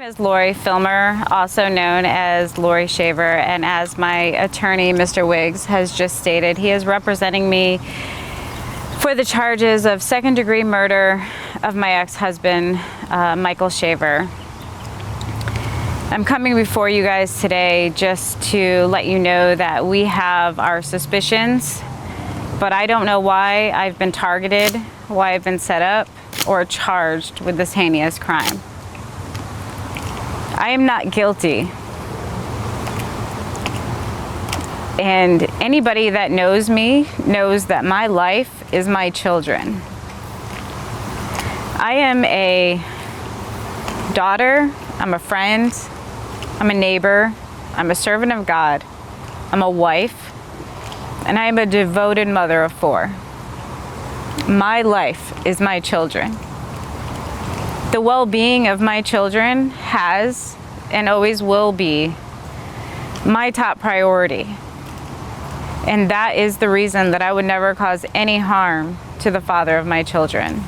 Is Laurie Filmer, also known as Laurie Shaver, and as my attorney, Mr. Wiggs, has just stated, he is representing me for the charges of second-degree murder of my ex-husband, Michael Shaver. I'm coming before you guys today just to let you know that we have our suspicions, but I don't know why I've been targeted, why I've been set up, or charged with this heinous crime. I am not guilty. And anybody that knows me knows that my life is my children. I am a daughter, I'm a friend, I'm a neighbor, I'm a servant of God, I'm a wife, and I am a devoted mother of 4. My life is my children. The well-being of my children has and always will be my top priority. And that is the reason that I would never cause any harm to the father of my children.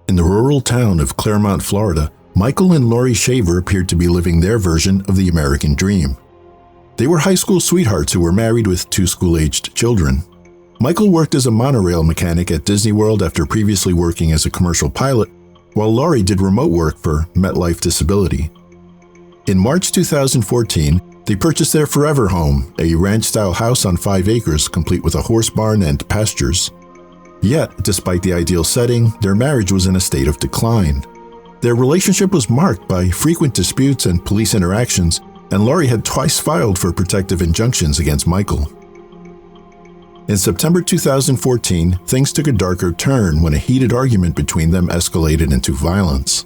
In the rural town of Claremont, Florida, Michael and Laurie Shaver appeared to be living their version of the American dream. They were high school sweethearts who were married with 2 school-aged children. Michael worked as a monorail mechanic at Disney World after previously working as a commercial pilot, while Laurie did remote work for MetLife Disability. In March 2014, they purchased their forever home, a ranch-style house on 5 acres complete with a horse barn and pastures. Yet, despite the ideal setting, their marriage was in a state of decline. Their relationship was marked by frequent disputes and police interactions, and Laurie had twice filed for protective injunctions against Michael. In September 2014, things took a darker turn when a heated argument between them escalated into violence.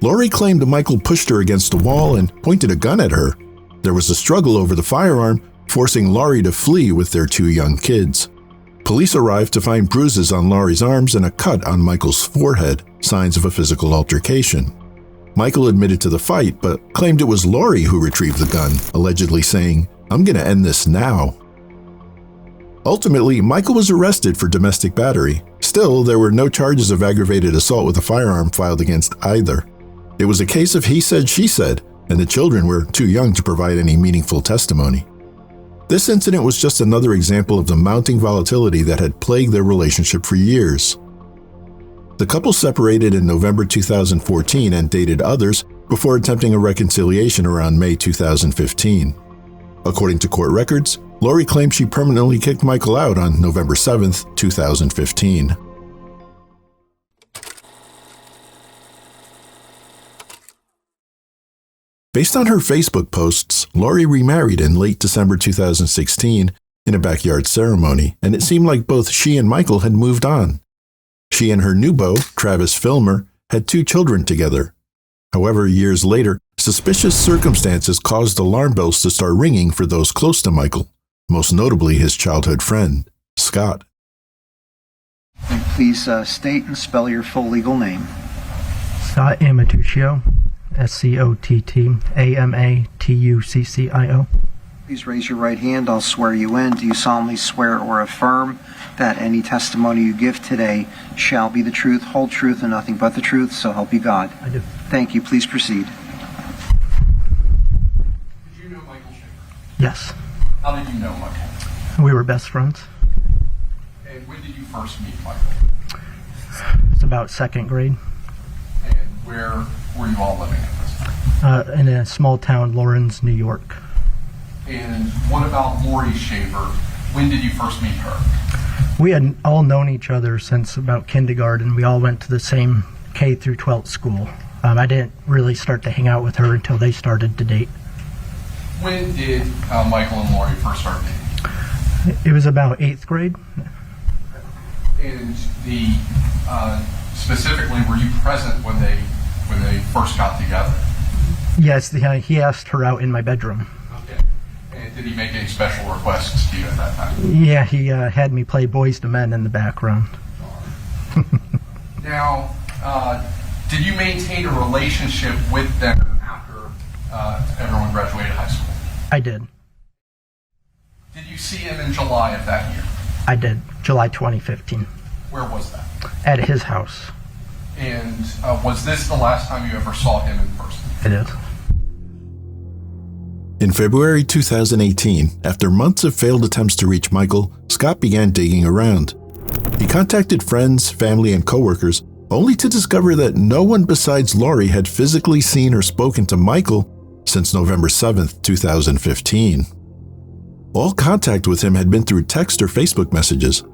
Laurie claimed Michael pushed her against a wall and pointed a gun at her. There was a struggle over the firearm, forcing Laurie to flee with their 2 young kids. Police arrived to find bruises on Laurie's arms and a cut on Michael's forehead, signs of a physical altercation. Michael admitted to the fight, but claimed it was Laurie who retrieved the gun, allegedly saying, "I'm gonna end this now." Ultimately, Michael was arrested for domestic battery. Still, there were no charges of aggravated assault with a firearm filed against either. It was a case of he said, she said, and the children were too young to provide any meaningful testimony. This incident was just another example of the mounting volatility that had plagued their relationship for years. The couple separated in November 2014 and dated others before attempting a reconciliation around May 2015. According to court records, Laurie claimed she permanently kicked Michael out on November 7, 2015. Based on her Facebook posts, Laurie remarried in late December 2016 in a backyard ceremony, and it seemed like both she and Michael had moved on. She and her new beau, Travis Filmer, had 2 children together. However, years later, suspicious circumstances caused alarm bells to start ringing for those close to Michael, most notably his childhood friend, Scott. Please state and spell your full legal name. Scott Amatuccio. Scottamatuccio. Please raise your right hand. I'll swear you in. Do you solemnly swear or affirm that any testimony you give today shall be the truth, whole truth, and nothing but the truth, so help you God? I do. Thank you. Please proceed. Did you know Michael Shaver? Yes. How did you know Michael? We were best friends. And when did you first meet Michael? It's about 2nd grade. And where were you all living at this time? In a small town, Lawrence, New York. And what about Laurie Shaver? When did you first meet her? We had all known each other since about kindergarten. We all went to the same K through 12th school. I didn't really start to hang out with her until they started to date. When did Michael and Laurie first start dating? It was about 8th grade. And specifically, were you present when they first got together? Yes, he asked her out in my bedroom. Okay. And did he make any special requests to you at that time? Yeah, he had me play Boys to Men in the background. Now, did you maintain a relationship with them after everyone graduated high school? I did. Did you see him in July of that year? I did. July 2015. Where was that? At his house. And was this the last time you ever saw him in person? It is. In February 2018, after months of failed attempts to reach Michael, Scott began digging around. He contacted friends, family, and coworkers, only to discover that no one besides Laurie had physically seen or spoken to Michael since November 7th, 2015. All contact with him had been through text or Facebook messages.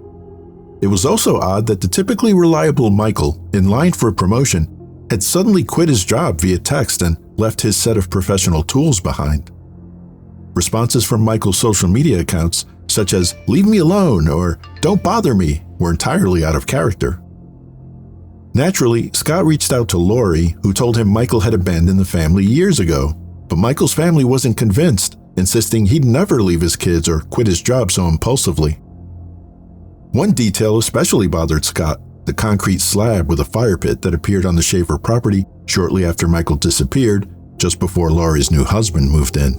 It was also odd that the typically reliable Michael, in line for a promotion, had suddenly quit his job via text and left his set of professional tools behind. Responses from Michael's social media accounts, such as "leave me alone" or "don't bother me," were entirely out of character. Naturally, Scott reached out to Laurie, who told him Michael had abandoned the family years ago, but Michael's family wasn't convinced, insisting he'd never leave his kids or quit his job so impulsively. One detail especially bothered Scott: the concrete slab with a fire pit that appeared on the Shaver property shortly after Michael disappeared, just before Laurie's new husband moved in.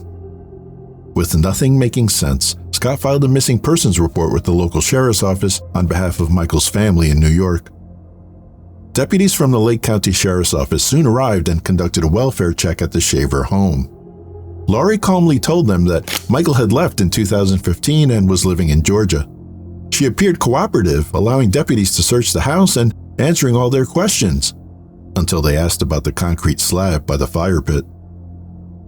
With nothing making sense, Scott filed a missing persons report with the local sheriff's office on behalf of Michael's family in New York. Deputies from the Lake County Sheriff's Office soon arrived and conducted a welfare check at the Shaver home. Laurie calmly told them that Michael had left in 2015 and was living in Georgia. She appeared cooperative, allowing deputies to search the house and answering all their questions, until they asked about the concrete slab by the fire pit.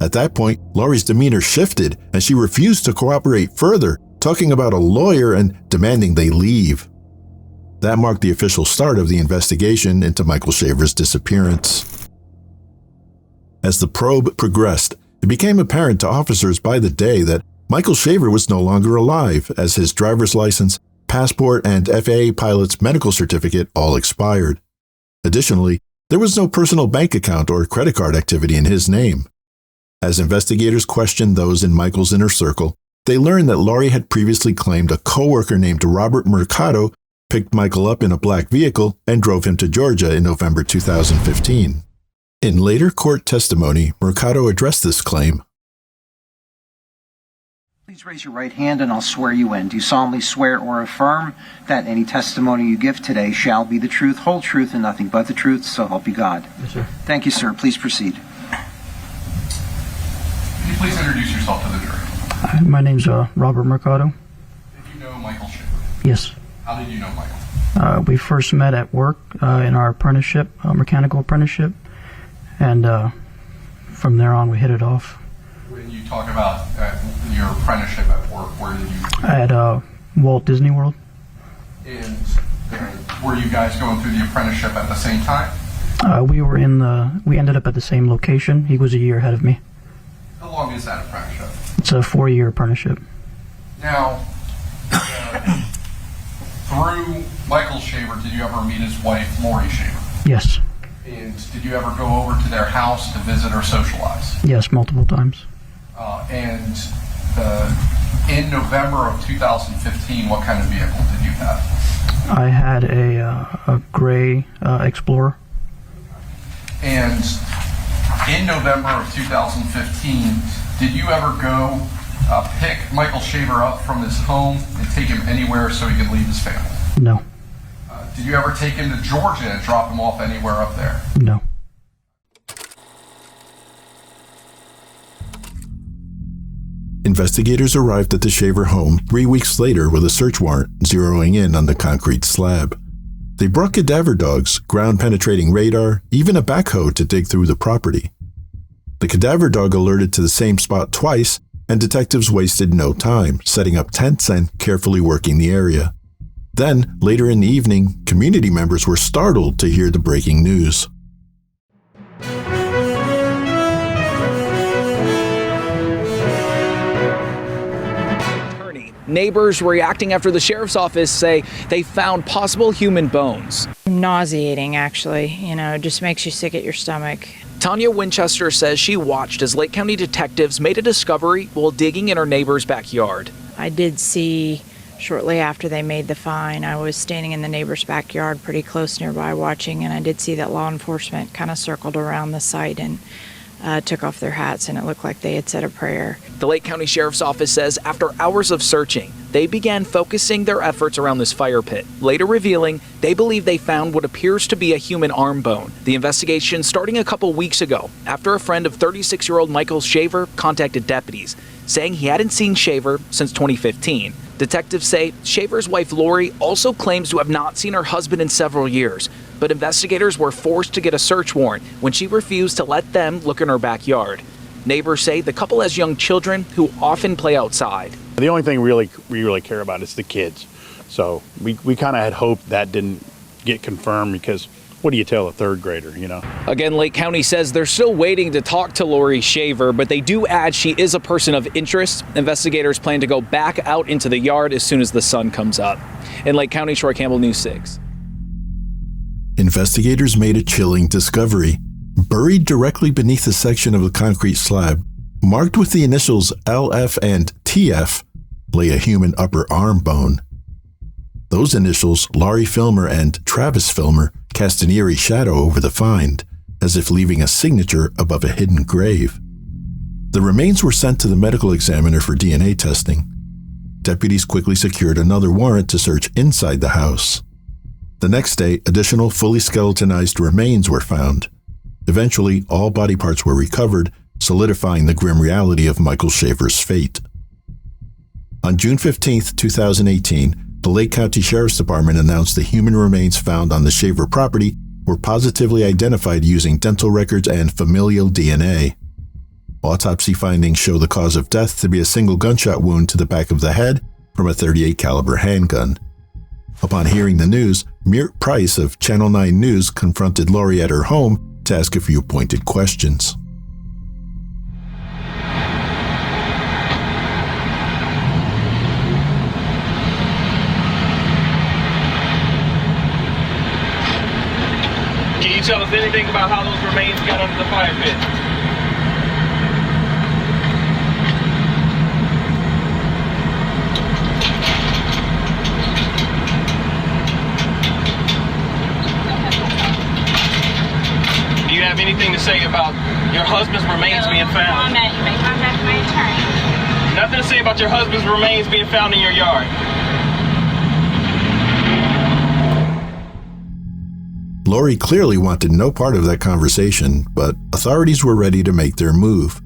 At that point, Laurie's demeanor shifted and she refused to cooperate further, talking about a lawyer and demanding they leave. That marked the official start of the investigation into Michael Shaver's disappearance. As the probe progressed, it became apparent to officers by the day that Michael Shaver was no longer alive, as his driver's license, passport, and FAA pilot's medical certificate all expired. Additionally, there was no personal bank account or credit card activity in his name. As investigators questioned those in Michael's inner circle, they learned that Laurie had previously claimed a coworker named Robert Mercado picked Michael up in a black vehicle and drove him to Georgia in November 2015. In later court testimony, Mercado addressed this claim. Please raise your right hand and I'll swear you in. Do you solemnly swear or affirm that any testimony you give today shall be the truth, whole truth, and nothing but the truth, so help you God? Yes, sir. Thank you, sir. Please proceed. Can you please introduce yourself to the jury? Hi, my name's Robert Mercado. Did you know Michael Shaver? Yes. How did you know Michael? We first met at work in our apprenticeship, mechanical apprenticeship, and from there on we hit it off. When you talk about your apprenticeship at work, where did you? At Walt Disney World. And were you guys going through the apprenticeship at the same time? We ended up at the same location. He was a year ahead of me. How long is that apprenticeship? It's a 4-year apprenticeship. Now, through Michael Shaver, did you ever meet his wife, Laurie Shaver? Yes. And did you ever go over to their house to visit or socialize? Yes, multiple times. And in November of 2015, what kind of vehicle did you have? I had a gray Explorer. And in November of 2015, did you ever go pick Michael Shaver up from his home and take him anywhere so he could leave his family? No. Did you ever take him to Georgia and drop him off anywhere up there? No. Investigators arrived at the Shaver home 3 weeks later with a search warrant zeroing in on the concrete slab. They brought cadaver dogs, ground-penetrating radar, even a backhoe to dig through the property. The cadaver dog alerted to the same spot twice, and detectives wasted no time, setting up tents and carefully working the area. Then, later in the evening, community members were startled to hear the breaking news. Neighbors reacting after the sheriff's office say they found possible human bones. Nauseating, actually. You know, it just makes you sick at your stomach. Tanya Winchester says she watched as Lake County detectives made a discovery while digging in her neighbor's backyard. I did see shortly after they made the find, I was standing in the neighbor's backyard pretty close nearby watching, and I did see that law enforcement kind of circled around the site and took off their hats, and it looked like they had said a prayer. The Lake County Sheriff's Office says after hours of searching, they began focusing their efforts around this fire pit, later revealing they believe they found what appears to be a human arm bone. The investigation starting a couple weeks ago after a friend of 36-year-old Michael Shaver contacted deputies, saying he hadn't seen Shaver since 2015. Detectives say Shaver's wife Laurie also claims to have not seen her husband in several years, but investigators were forced to get a search warrant when she refused to let them look in her backyard. Neighbors say the couple has young children who often play outside. The only thing we really care about is the kids. So we kind of had hoped that didn't get confirmed, because what do you tell a third grader, you know? Again, Lake County says they're still waiting to talk to Laurie Shaver, but they do add she is a person of interest. Investigators plan to go back out into the yard as soon as the sun comes up. In Lake County, Troy Campbell, News 6. Investigators made a chilling discovery. Buried directly beneath a section of the concrete slab, marked with the initials LF and TF, lay a human upper arm bone. Those initials, Laurie Filmer and Travis Filmer, cast an eerie shadow over the find, as if leaving a signature above a hidden grave. The remains were sent to the medical examiner for DNA testing. Deputies quickly secured another warrant to search inside the house. The next day, additional fully skeletonized remains were found. Eventually, all body parts were recovered, solidifying the grim reality of Michael Shaver's fate. On June 15, 2018, the Lake County Sheriff's Department announced the human remains found on the Shaver property were positively identified using dental records and familial DNA. Autopsy findings show the cause of death to be a single gunshot wound to the back of the head from a .38 caliber handgun. Upon hearing the news, Mirt Price of Channel 9 News confronted Laurie at her home to ask a few pointed questions. Can you tell us anything about how those remains got under the fire pit? Do you have anything to say about your husband's remains being found? No, you may contact my attorney. Nothing to say about your husband's remains being found in your yard? Laurie clearly wanted no part of that conversation, but authorities were ready to make their move.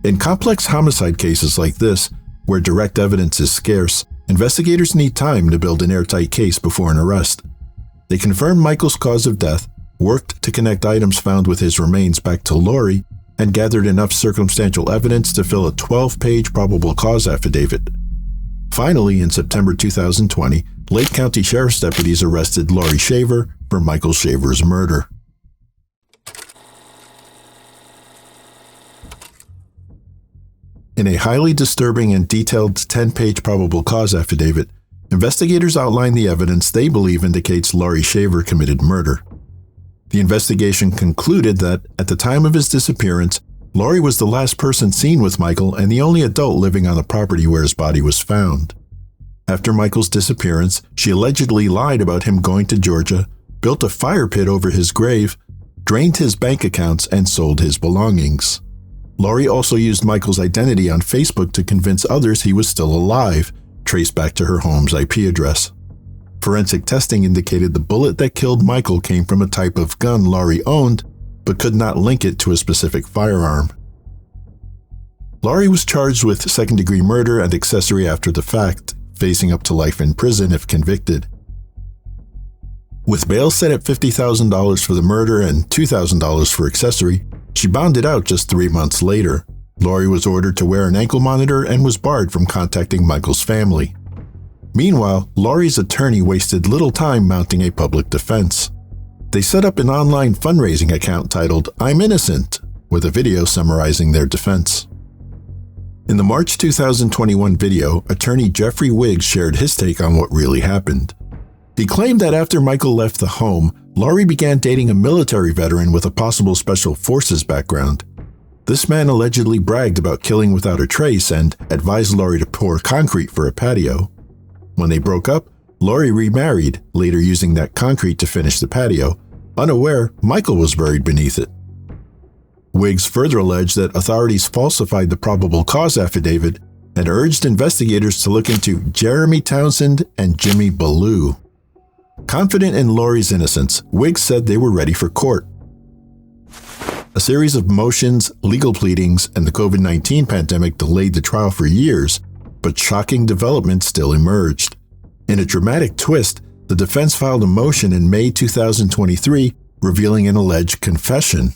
In complex homicide cases like this, where direct evidence is scarce, investigators need time to build an airtight case before an arrest. They confirmed Michael's cause of death, worked to connect items found with his remains back to Laurie, and gathered enough circumstantial evidence to fill a 12-page probable cause affidavit. Finally, in September 2020, Lake County Sheriff's deputies arrested Laurie Shaver for Michael Shaver's murder. In a highly disturbing and detailed 10-page probable cause affidavit, investigators outline the evidence they believe indicates Laurie Shaver committed murder. The investigation concluded that, at the time of his disappearance, Laurie was the last person seen with Michael and the only adult living on the property where his body was found. After Michael's disappearance, she allegedly lied about him going to Georgia, built a fire pit over his grave, drained his bank accounts, and sold his belongings. Laurie also used Michael's identity on Facebook to convince others he was still alive, traced back to her home's IP address. Forensic testing indicated the bullet that killed Michael came from a type of gun Laurie owned, but could not link it to a specific firearm. Laurie was charged with second-degree murder and accessory after the fact, facing up to life in prison if convicted. With bail set at $50,000 for the murder and $2,000 for accessory, she bonded out just 3 months later. Laurie was ordered to wear an ankle monitor and was barred from contacting Michael's family. Meanwhile, Laurie's attorney wasted little time mounting a public defense. They set up an online fundraising account titled "I'm Innocent," with a video summarizing their defense. In the March 2021 video, attorney Jeffrey Wiggs shared his take on what really happened. He claimed that after Michael left the home, Laurie began dating a military veteran with a possible special forces background. This man allegedly bragged about killing without a trace and advised Laurie to pour concrete for a patio. When they broke up, Laurie remarried, later using that concrete to finish the patio, unaware Michael was buried beneath it. Wiggs further alleged that authorities falsified the probable cause affidavit and urged investigators to look into Jeremy Townsend and Jimmy Ballou. Confident in Laurie's innocence, Wiggs said they were ready for court. A series of motions, legal pleadings, and the COVID-19 pandemic delayed the trial for years, but shocking developments still emerged. In a dramatic twist, the defense filed a motion in May 2023 revealing an alleged confession.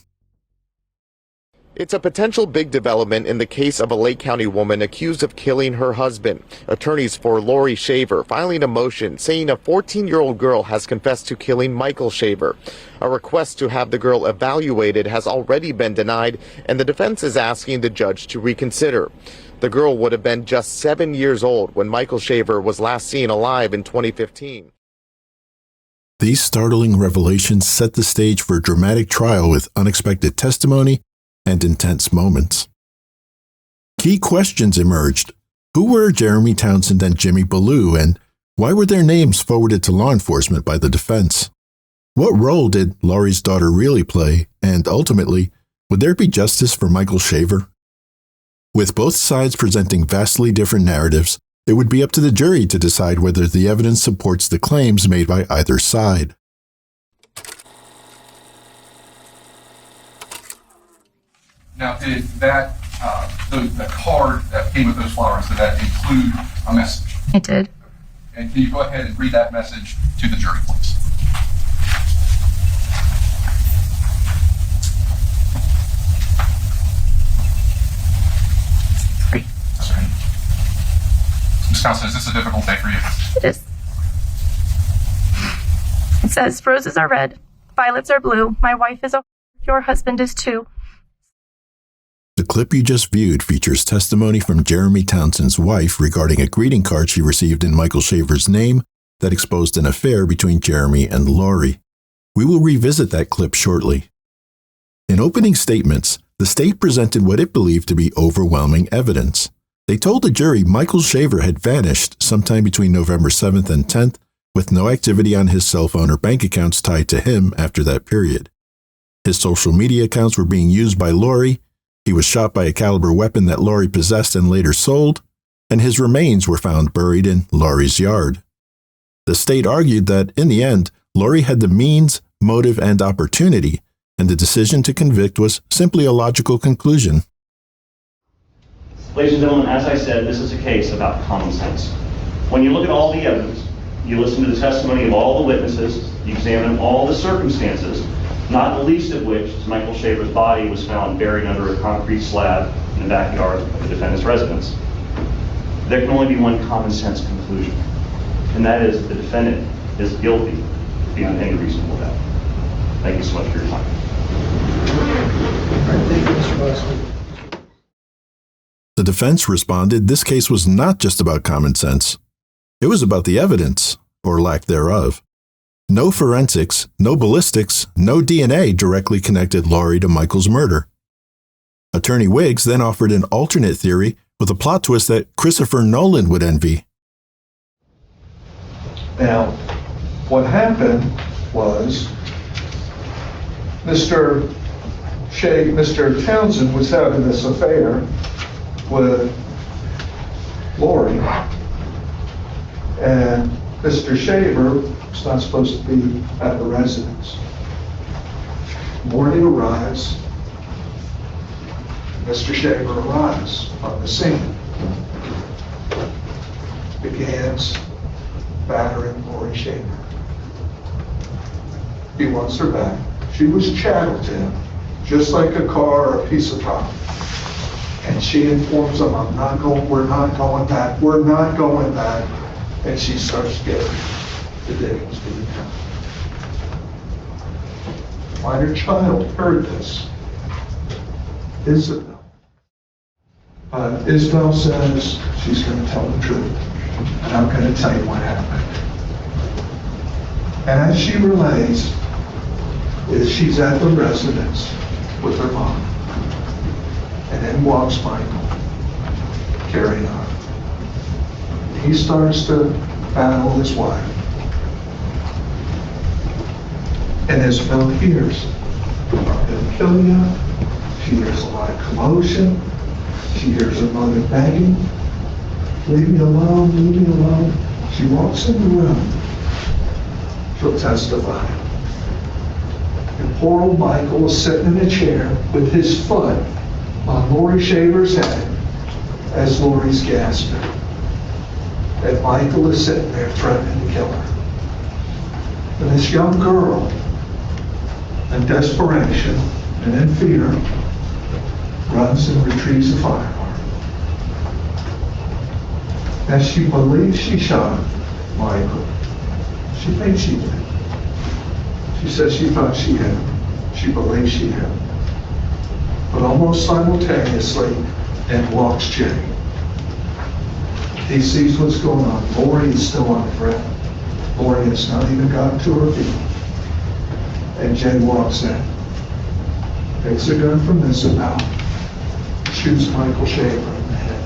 It's a potential big development in the case of a Lake County woman accused of killing her husband. Attorneys for Laurie Shaver filing a motion saying a 14-year-old girl has confessed to killing Michael Shaver. A request to have the girl evaluated has already been denied, and the defense is asking the judge to reconsider. The girl would have been just 7 years old when Michael Shaver was last seen alive in 2015. These startling revelations set the stage for a dramatic trial with unexpected testimony and intense moments. Key questions emerged. Who were Jeremy Townsend and Jimmy Ballou, and why were their names forwarded to law enforcement by the defense? What role did Laurie's daughter really play, and ultimately, would there be justice for Michael Shaver? With both sides presenting vastly different narratives, it would be up to the jury to decide whether the evidence supports the claims made by either side. Now, did that, the card that came with those flowers, did that include a message? It did. And can you go ahead and read that message to the jury, please? That's right. Ms. Townsend, is this a difficult day for you? It is. It says, roses are red, violets are blue, my wife is a your husband is too. The clip you just viewed features testimony from Jeremy Townsend's wife regarding a greeting card she received in Michael Shaver's name that exposed an affair between Jeremy and Laurie. We will revisit that clip shortly. In opening statements, the state presented what it believed to be overwhelming evidence. They told the jury Michael Shaver had vanished sometime between November 7th and 10th, with no activity on his cell phone or bank accounts tied to him after that period. His social media accounts were being used by Laurie. He was shot by a caliber weapon that Laurie possessed and later sold, and his remains were found buried in Laurie's yard. The state argued that, in the end, Laurie had the means, motive, and opportunity, and the decision to convict was simply a logical conclusion. Ladies and gentlemen, as I said, this is a case about common sense. When you look at all the evidence, you listen to the testimony of all the witnesses, you examine all the circumstances, not the least of which is Michael Shaver's body was found buried under a concrete slab in the backyard of the defendant's residence. There can only be one common sense conclusion, and that is that the defendant is guilty beyond any reasonable doubt. Thank you so much for your time. Thank you, Mr. Mosley. The defense responded this case was not just about common sense. It was about the evidence, or lack thereof. No forensics, no ballistics, no DNA directly connected Laurie to Michael's murder. Attorney Wiggs then offered an alternate theory with a plot twist that Christopher Nolan would envy. Now, what happened was Mr. Townsend was having this affair with Laurie, and Mr. Shaver was not supposed to be at the residence. Morning arrives, Mr. Shaver arrives on the scene, begins battering Laurie Shaver. He wants her back. She was chattel to him, just like a car or a piece of property. And she informs him, we're not going back. And she starts getting the diggings being done. Minor child heard this. Isabel. Isabel says she's going to tell the truth. And I'm going to tell you what happened. And as she relays, is she's at the residence with her mom. And then walks Michael, carrying on. He starts to battle his wife. And as Bill hears, I'm gonna kill you. She hears a lot of commotion. She hears her mother begging, leave me alone, leave me alone. She walks in the room. She'll testify. And poor old Michael is sitting in a chair with his foot on Laurie Shaver's head as Laurie's gasping. And Michael is sitting there threatening to kill her. And this young girl, in desperation and in fear, runs and retrieves a firearm. As she believes she shot Michael, she thinks she did. She says she thought she hit him. She believes she hit him. But almost simultaneously, in walks Jay. He sees what's going on. Laurie is still on the ground. Laurie has not even gotten to her feet. And Jay walks in, takes a gun from his mouth, shoots Michael Shaver in the head.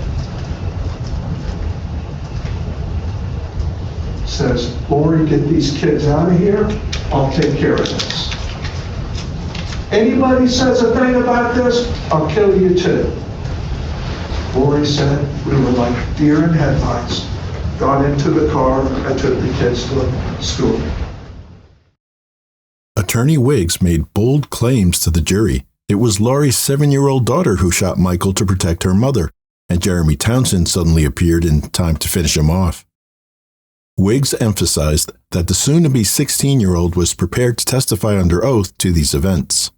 Says, Laurie, get these kids out of here. I'll take care of this. Anybody says a thing about this, I'll kill you too. Laurie said, we were like deer in headlights, got into the car, I took the kids to school. Attorney Wiggs made bold claims to the jury. It was Laurie's 7-year-old daughter who shot Michael to protect her mother, and Jeremy Townsend suddenly appeared in time to finish him off. Wiggs emphasized that the soon-to-be 16-year-old was prepared to testify under oath to these events.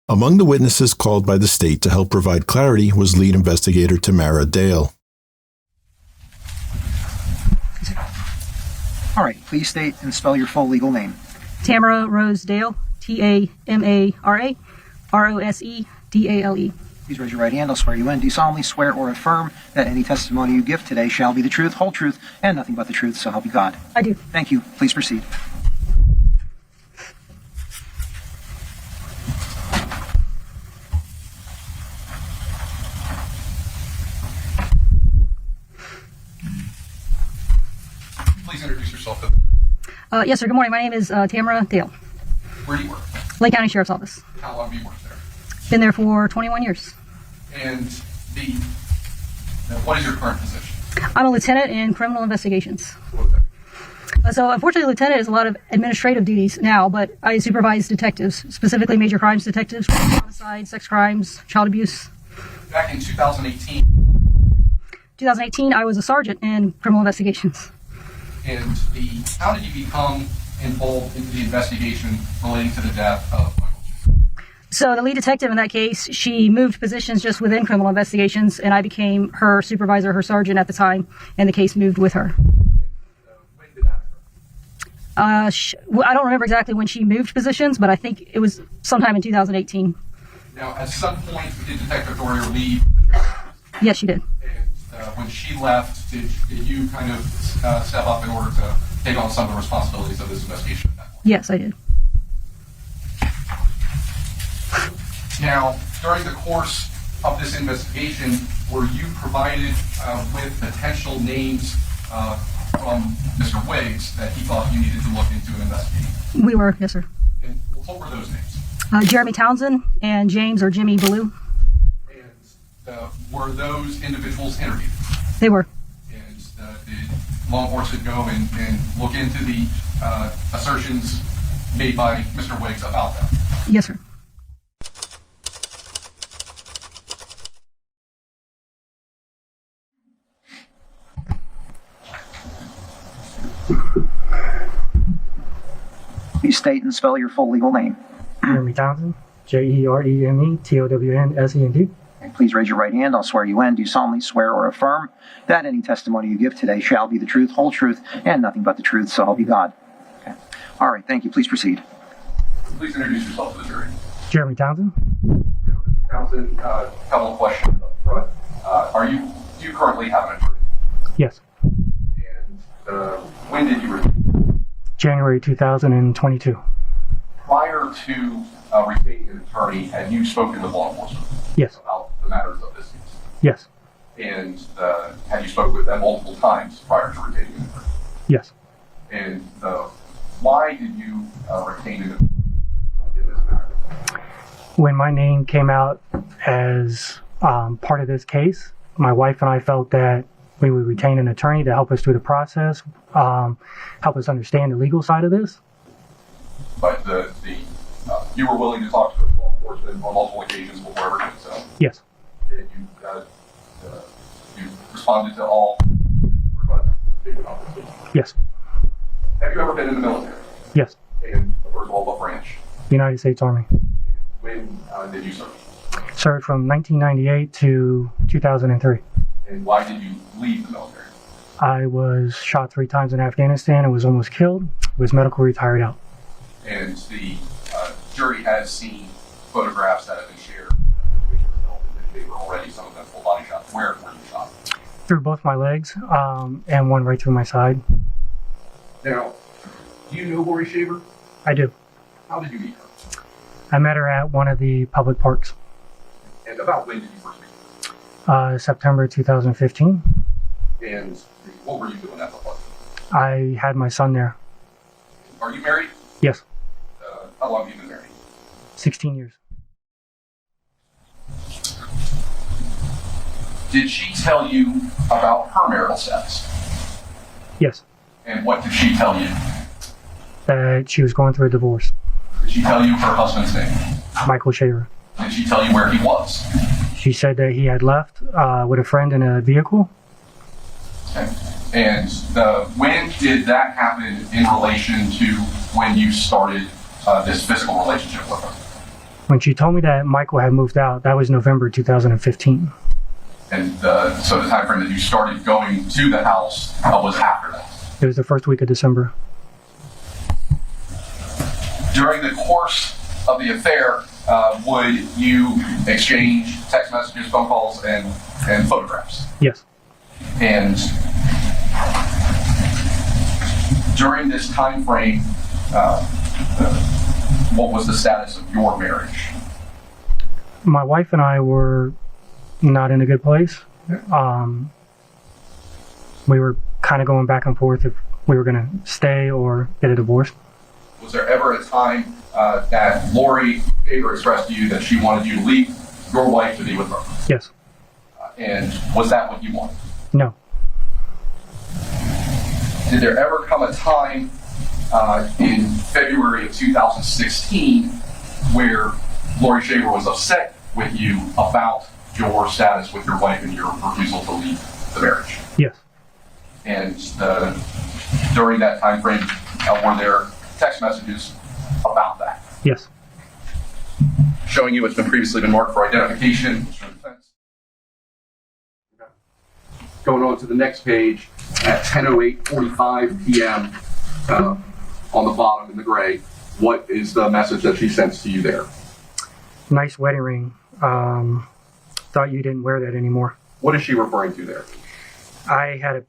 Among the witnesses called by the state to help provide clarity was lead investigator Tamara Dale. All right, please state and spell your full legal name. Tamara Rose Dale, Tamara Rosedale. Please raise your right hand. I'll swear you in. Do you solemnly swear or affirm that any testimony you give today shall be the truth, whole truth, and nothing but the truth, so help you God? I do. Thank you. Please proceed. Please introduce yourself. Yes, sir. Good morning. My name is Tamara Dale. Where do you work? Lake County Sheriff's Office. How long have you worked there? Been there for 21 years. And what is your current position? I'm a lieutenant in criminal investigations. So unfortunately, lieutenant is a lot of administrative duties now, but I supervise detectives, specifically major crimes detectives, homicide, sex crimes, child abuse. Back in 2018. 2018, I was a sergeant in criminal investigations. And how did you become involved in the investigation relating to the death of Michael Shaver? So the lead detective in that case, she moved positions just within criminal investigations, and I became her supervisor, her sergeant at the time, and the case moved with her. When did that occur? I don't remember exactly when she moved positions, but I think it was sometime in 2018. Now, at some point, did Detective Doria leave? Yes, she did. And when she left, did you kind of step up in order to take on some of the responsibilities of this investigation at that point? Yes, I did. Now, during the course of this investigation, were you provided with potential names from Mr. Wiggs that he thought you needed to look into and investigate? We were, yes, sir. And what were those names? Jeremy Townsend and James or Jimmy Ballou. And were those individuals interviewed? They were. And did law enforcement go and look into the assertions made by Mr. Wiggs about them? Yes, sir. Please state and spell your full legal name. Jeremy Townsend, JEREME And please raise your right hand. I'll swear you in. Do you solemnly swear or affirm that any testimony you give today shall be the truth, whole truth, and nothing but the truth, so help you God? Okay. All right, thank you. Please proceed. Please introduce yourself to the jury. Jeremy Townsend. Townsend, couple of questions up front. Do you currently have an attorney? Yes. And when did you resign? January 2022. Prior to retaining an attorney, had you spoken with law enforcement Yes. about the matters of this case? Yes. And had you spoken with them multiple times prior to retaining an attorney? Yes. And why did you retain an attorney in this matter? When my name came out as part of this case, my wife and I felt that we would retain an attorney to help us through the process, help us understand the legal side of this. But you were willing to talk to law enforcement on multiple occasions before ever doing so? Yes. And you responded to all requests? Yes. Have you ever been in the military? Yes. And first of all, what branch? United States Army. When did you serve? Served from 1998 to 2003. And why did you leave the military? I was shot 3 times in Afghanistan and was almost killed. Was medically retired out. And the jury has seen photographs that have been shared. They were already some of them full body shots. Where were you shot? Through both my legs and one right through my side. Now, do you know Laurie Shaver? I do. How did you meet her? I met her at one of the public parks. And about when did you first meet her? September 2015. And what were you doing at the park? I had my son there. Are you married? Yes. How long have you been married? 16 years. Did she tell you about her marital status? Yes. And what did she tell you? That she was going through a divorce. Did she tell you her husband's name? Michael Shaver. Did she tell you where he was? She said that he had left with a friend in a vehicle. Okay. And when did that happen in relation to when you started this physical relationship with her? When she told me that Michael had moved out, that was November 2015. And so the time frame that you started going to the house was after that? It was the first week of December. During the course of the affair, would you exchange text messages, phone calls, and photographs? Yes. And during this time frame, what was the status of your marriage? My wife and I were not in a good place. We were kind of going back and forth if we were going to stay or get a divorce. Was there ever a time that Laurie Shaver expressed to you that she wanted you to leave your wife to be with her? Yes. And was that what you wanted? No. Did there ever come a time in February of 2016 where Laurie Shaver was upset with you about your status with your wife and your refusal to leave the marriage? Yes. And during that time frame, were there text messages about that? Yes. Showing you it's been previously been marked for identification. Going on to the next page at 10:08:45 p.m. On the bottom in the gray, what is the message that she sends to you there? Nice wedding ring. Thought you didn't wear that anymore. What is she referring to there? I had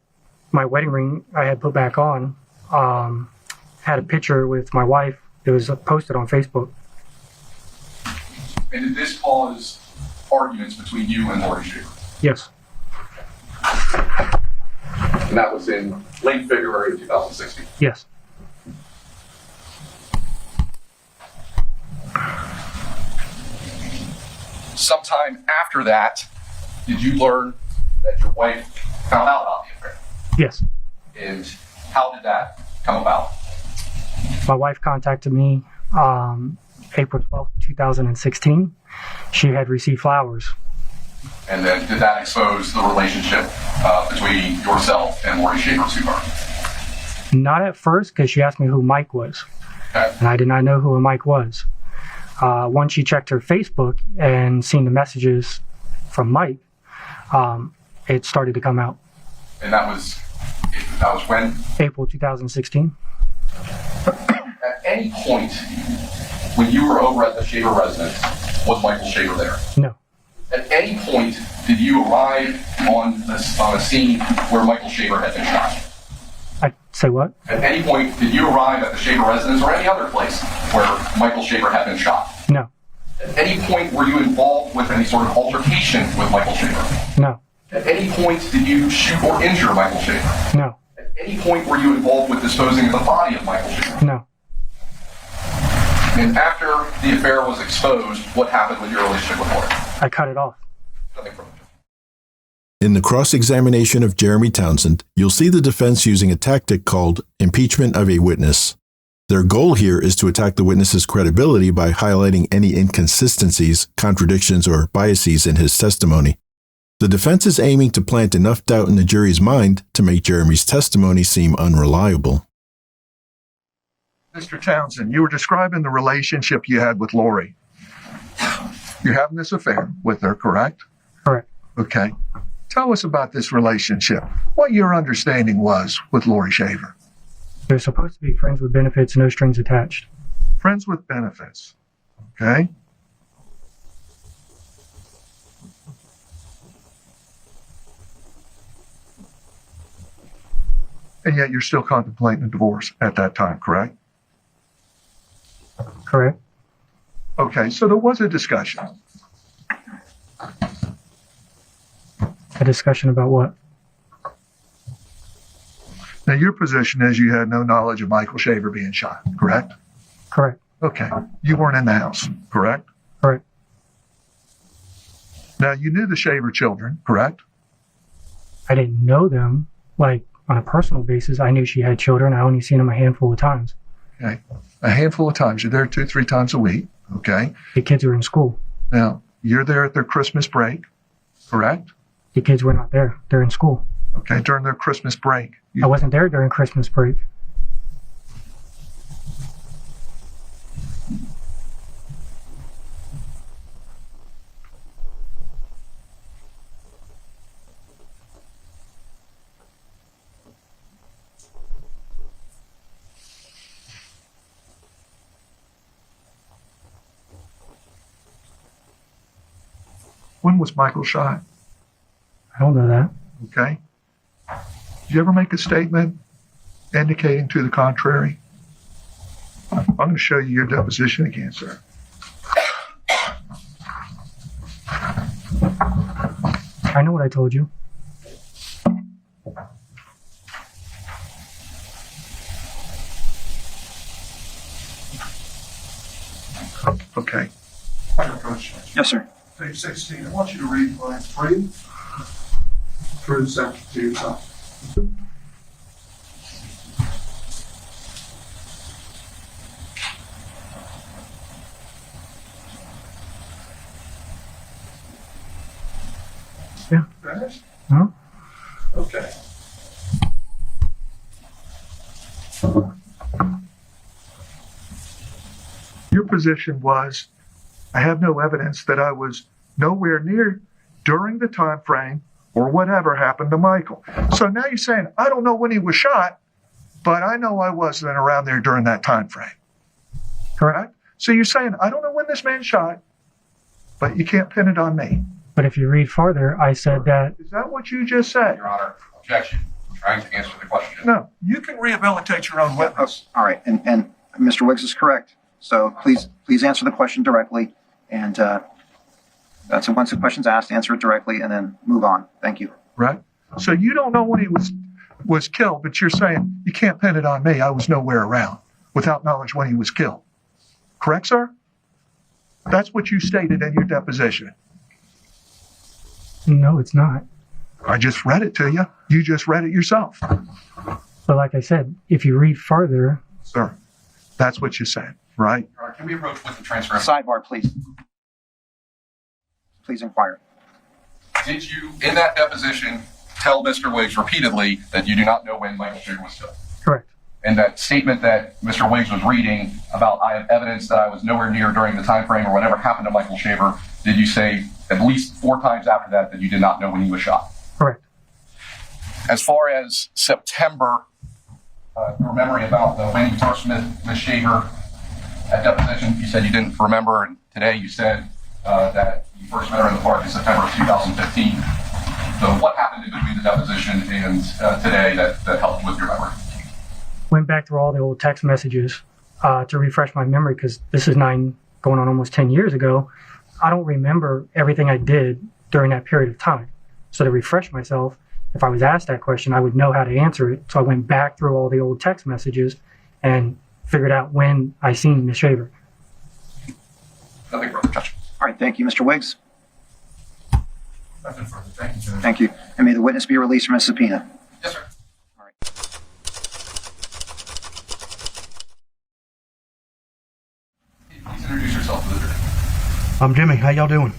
my wedding ring I had put back on. Had a picture with my wife. It was posted on Facebook. And did this cause arguments between you and Laurie Shaver? Yes. And that was in late February of 2016? Yes. Sometime after that, did you learn that your wife found out about the affair? Yes. And how did that come about? My wife contacted me April 12th, 2016. She had received flowers. And then did that expose the relationship between yourself and Laurie Shaver to her? Not at first, because she asked me who Mike was. Okay. And I did not know who a Mike was. Once she checked her Facebook and seen the messages from Mike, it started to come out. And that was when? April 2016. At any point when you were over at the Shaver residence, was Michael Shaver there? No. At any point did you arrive on a scene where Michael Shaver had been shot? Say what? At any point, did you arrive at the Shaver residence or any other place where Michael Shaver had been shot? No. At any point, were you involved with any sort of altercation with Michael Shaver? No. At any point, did you shoot or injure Michael Shaver? No. At any point, were you involved with disposing of the body of Michael Shaver? No. And after the affair was exposed, what happened with your relationship with Laurie? I cut it off. Nothing from it. In the cross-examination of Jeremy Townsend, you'll see the defense using a tactic called impeachment of a witness. Their goal here is to attack the witness's credibility by highlighting any inconsistencies, contradictions, or biases in his testimony. The defense is aiming to plant enough doubt in the jury's mind to make Jeremy's testimony seem unreliable. Mr. Townsend, you were describing the relationship you had with Laurie. You're having this affair with her, correct? Correct. Okay. Tell us about this relationship. What your understanding was with Laurie Shaver. They're supposed to be friends with benefits, no strings attached. Friends with benefits. Okay. And yet you're still contemplating a divorce at that time, correct? Correct. Okay, so there was a discussion. A discussion about what? Now, your position is you had no knowledge of Michael Shaver being shot, correct? Correct. Okay. You weren't in the house, correct? Correct. Now, you knew the Shaver children, correct? I didn't know them, like, on a personal basis. I knew she had children. I only seen them a handful of times. Okay. A handful of times. You're there 2-3 times a week, okay? The kids were in school. Now, you're there at their Christmas break, correct? The kids were not there. They're in school. Okay, during their Christmas break. I wasn't there during Christmas break. When was Michael shot? I don't know that. Okay. Did you ever make a statement indicating to the contrary? I'm going to show you your deposition again, sir. I know what I told you. Okay. Yes, sir. Page 16. I want you to read lines 3 through 7 to yourself. Yeah. Finished? Huh? Okay. Your position was, I have no evidence that I was nowhere near during the time frame or whatever happened to Michael. So now you're saying, I don't know when he was shot, but I know I wasn't around there during that time frame. Correct? So you're saying, I don't know when this man shot, but you can't pin it on me. But if you read farther, I said that... Is that what you just said? Your Honor, objection. I'm trying to answer the question. No, you can rehabilitate your own witness. All right, and Mr. Wiggs is correct. So please answer the question directly, and so once the question's asked, answer it directly, and then move on. Thank you. Right? So you don't know when he was killed, but you're saying you can't pin it on me. I was nowhere around without knowledge when he was killed. Correct, sir? That's what you stated in your deposition. No, it's not. I just read it to you. You just read it yourself. But like I said, if you read farther... Sir, that's what you said, right? Your Honor, can we approach with the transcript? Sidebar, please. Please inquire. Did you, in that deposition, tell Mr. Wiggs repeatedly that you do not know when Michael Shaver was killed? Correct. And that statement that Mr. Wiggs was reading about, I have evidence that I was nowhere near during the time frame or whatever happened to Michael Shaver, did you say at least 4 times after that you did not know when he was shot? Correct. As far as September, your memory about when you first met Ms. Shaver at deposition, you said you didn't remember, and today you said that you first met her in the park in September of 2015. So what happened in between the deposition and today that helped with your memory? went back through all the old text messages to refresh my memory, because this is going on almost 10 years ago. I don't remember everything I did during that period of time. So to refresh myself, if I was asked that question, I would know how to answer it. So I went back through all the old text messages and figured out when I seen Ms. Shaver. Nothing further, Judge. All right, thank you, Mr. Wiggs. Nothing further. Thank you, Judge. Thank you. And may the witness be released from his subpoena. Yes, sir. All right. Please introduce yourself to the jury. I'm Jimmy. How y'all doing?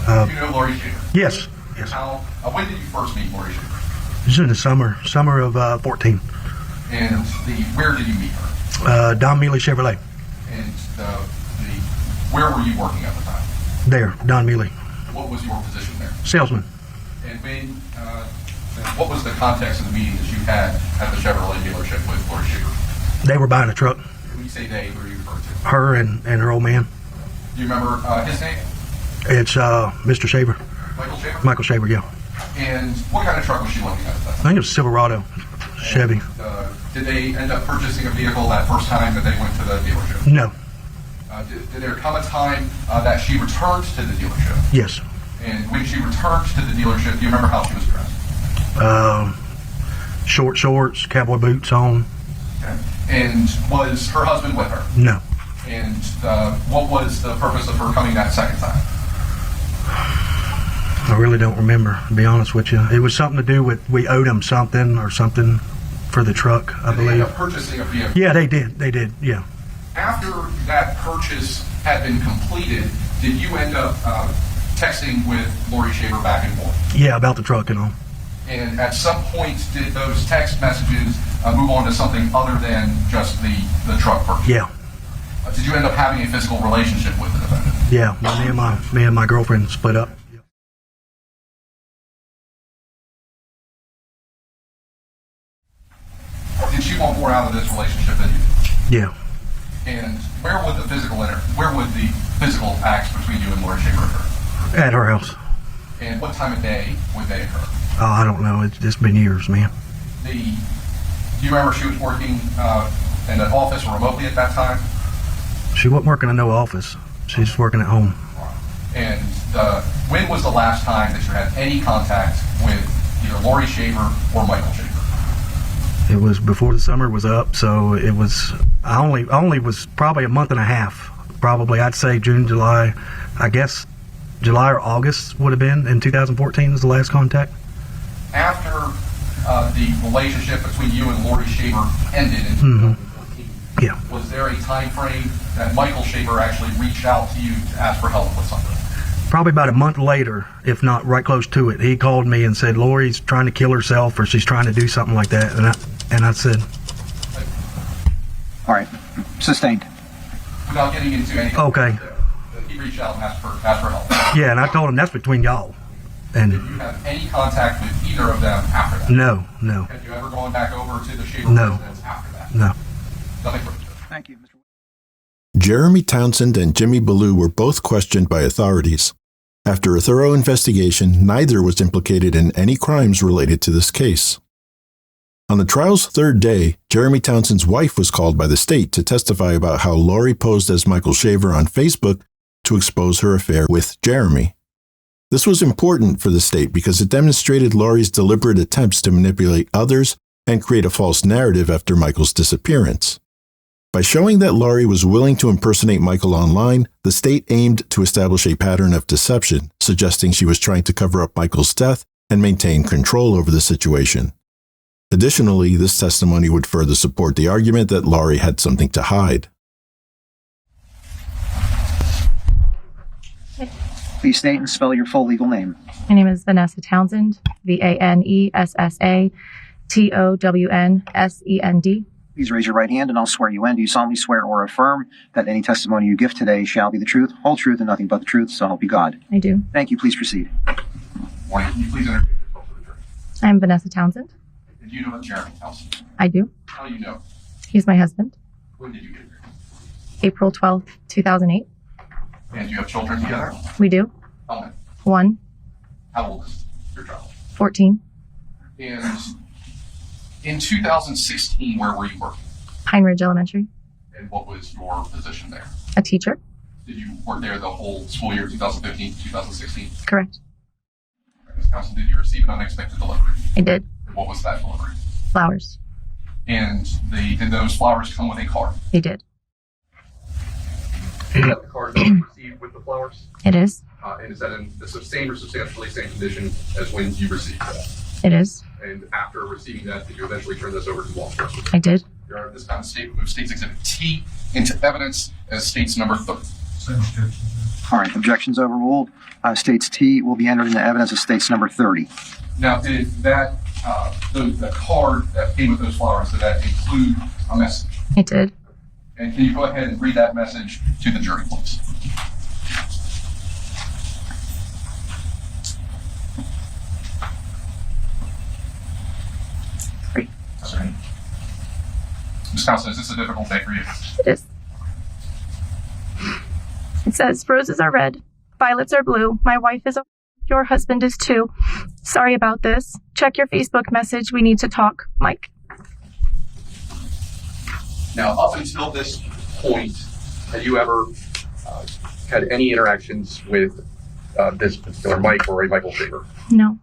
Do you know Laurie Shaver? Yes. When did you first meet Laurie Shaver? This is in the summer of 14. And where did you meet her? Don Mealy Chevrolet. And where were you working at the time? There, Don Mealy. What was your position there? Salesman. And what was the context of the meeting that you had at the Chevrolet dealership with Laurie Shaver? They were buying a truck. When you say they, who are you referring to? Her and her old man. Do you remember his name? It's Mr. Shaver. Michael Shaver? Michael Shaver, yeah. And what kind of truck was she looking at that I time? think it was Silverado, Chevy. Did they end up purchasing a vehicle that first time that they went to the dealership? No. Did there come a time that she returned to the dealership? Yes. And when she returned to the dealership, do you remember how she was dressed? Short shorts, cowboy boots on. Okay. And was her husband with her? No. And what was the purpose of her coming that second time? I really don't remember, to be honest with you. It was something to do with we owed them something or something for the truck, I believe. Did they end up purchasing a vehicle? Yeah, they did, yeah. After that purchase had been completed, did you end up texting with Laurie Shaver back and forth? Yeah, about the truck and all. And at some point, did those text messages move on to something other than just the truck purchase? Yeah. Did you end up having a physical relationship with the defendant? Yeah, me and my girlfriend split up. Did she want more out of this relationship than you did? Yeah. And where would the physical acts between you and Laurie Shaver occur? At her house. And what time of day would they occur? Oh, I don't know. It's been years, man. Do you remember she was working in an office or remotely at that time? She wasn't working in no office. She's just working at home. And when was the last time that you had any contact with either Laurie Shaver or Michael Shaver? It was before the summer was up, so it was. I only was probably a month and a half. Probably, I'd say June, July. I guess July or August would have been in 2014 was the last contact. After the relationship between you and Laurie Shaver ended in 2014, yeah. Was there a time frame that Michael Shaver actually reached out to you to ask for help with something? Probably about a month later, if not right close to it, he called me and said, Laurie's trying to kill herself or she's trying to do something like that. And I said... All right. Sustained. Without getting into anything. Okay. He reached out and asked for help. Yeah, and I told him that's between y'all. And did you have any contact with either of them after that? No. Have you ever gone back over to the Shaver residence after that? No. Nothing further. Thank you, Mr. Jeremy Townsend and Jimmy Ballou were both questioned by authorities. After a thorough investigation, neither was implicated in any crimes related to this case. On the trial's third day, Jeremy Townsend's wife was called by the state to testify about how Laurie posed as Michael Shaver on Facebook to expose her affair with Jeremy. This was important for the state because it demonstrated Laurie's deliberate attempts to manipulate others and create a false narrative after Michael's disappearance. By showing that Laurie was willing to impersonate Michael online, the state aimed to establish a pattern of deception, suggesting she was trying to cover up Michael's death and maintain control over the situation. Additionally, this testimony would further support the argument that Laurie had something to hide. Please state and spell your full legal name. My name is Vanessa Townsend, VANESSATOWNSEND. Please raise your right hand and I'll swear you in. Do you solemnly swear or affirm that any testimony you give today shall be the truth, whole truth, and nothing but the truth, so help you God? I do. Thank you. Please proceed. Why don't you please introduce yourself to the jury? I'm Vanessa Townsend. Did you know Jeremy Townsend? I do. How do you know? He's my husband. When did you get here? April 12th, 2008. And do you have children together? We do. How many? 1. How old is your child? 14. And In 2016, where were you working? Pine Ridge Elementary. And what was your position there? A teacher. Did you work there the whole school year, 2015 to 2016? Correct. Ms. Council, did you receive an unexpected delivery? I did. And what was that delivery? Flowers. And did those flowers come with a card? They did. Is that the card that you received with the flowers? It is. And is that in the same or substantially same condition as when you received that? It is. And after receiving that, did you eventually turn this over to law enforcement? I did. Your Honor, this kind of statement moves State's Exhibit T into evidence as State's number 30. All right, objections overruled. State's T will be entered into evidence as State's number 30. Now, did that, the card that came with those flowers, did that include a message? It did. And can you go ahead and read that message to the jury, please? Great. Sorry. Ms. Council, is this a difficult day for you? It is. It says, roses are red, violets are blue. My wife is a your husband is too. Sorry about this. Check your Facebook message. We need to talk. Mike. Now, up until this point, had you ever had any interactions with this particular Mike or a Michael Shaver? No.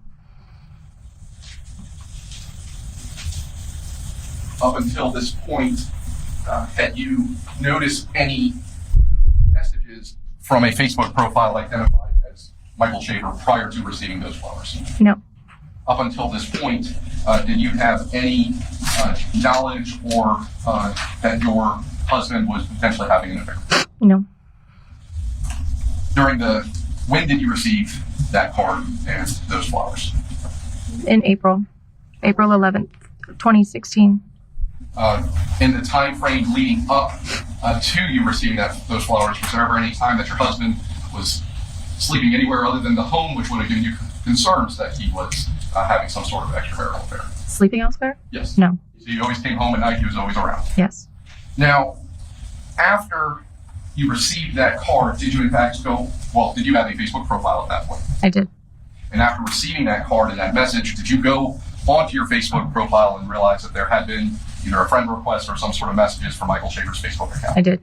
Up until this point, had you noticed any messages from a Facebook profile identified as Michael Shaver prior to receiving those flowers? No. Up until this point, did you have any knowledge or that your husband was potentially having an affair? No. When did you receive that card and those flowers? In April 11th, 2016. In the time frame leading up to you receiving those flowers, was there ever any time that your husband was sleeping anywhere other than the home, which would have given you concerns that he was having some sort of extramarital affair? Sleeping elsewhere? Yes. No. So you always came home at night, he was always around? Yes. Now, after you received that card, did you in fact did you have a Facebook profile at that point? I did. And after receiving that card and that message, did you go onto your Facebook profile and realize that there had been either a friend request or some sort of messages from Michael Shaver's Facebook account? I did.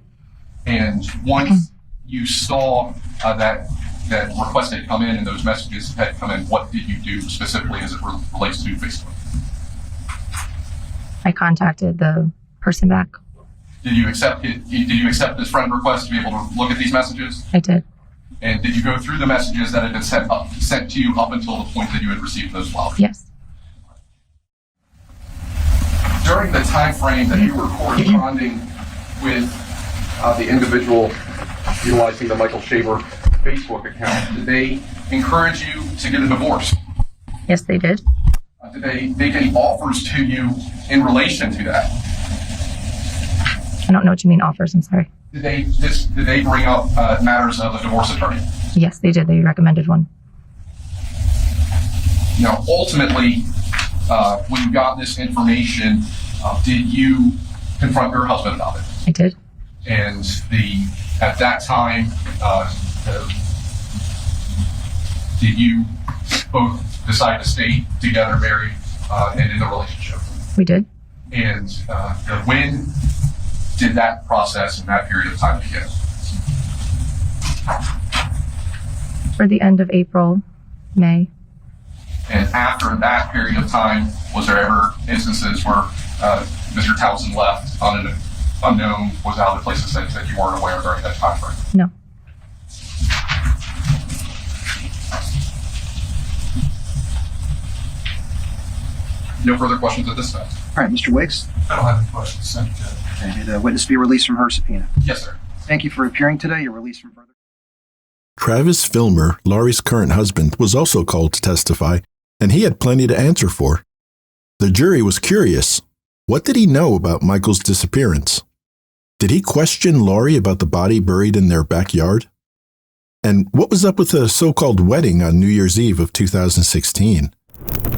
And once you saw that request had come in and those messages had come in, what did you do specifically as it relates to Facebook? I contacted the person back. Did you accept this friend request to be able to look at these messages? I did. And did you go through the messages that had been sent to you up until the point that you had received those flowers? Yes. During the time frame that you were corresponding with the individual utilizing the Michael Shaver Facebook account, did they encourage you to get a divorce? Yes, they did. Did they make any offers to you in relation to that? I don't know what you mean offers, I'm sorry. Did they bring up matters of a divorce attorney? Yes, they did. They recommended one. Now, ultimately, when you got this information, did you confront your husband about it? I did. And at that time, did you both decide to stay together, married, and in a relationship? We did. And when did that process and that period of time begin? For the end of April, May. And after that period of time, was there ever instances where Mr. Townsend left unknown, was out of places that you weren't aware of during that time frame? No. No further questions at this time. All right, Mr. Wiggs. I don't have any questions. Thank you. Okay, did the witness be released from her subpoena? Yes, sir. Thank you for appearing today. You're released from further. Travis Filmer, Laurie's current husband, was also called to testify, and he had plenty to answer for. The jury was curious. What did he know about Michael's disappearance? Did he question Laurie about the body buried in their backyard? And what was up with the so-called wedding on New Year's Eve of 2016?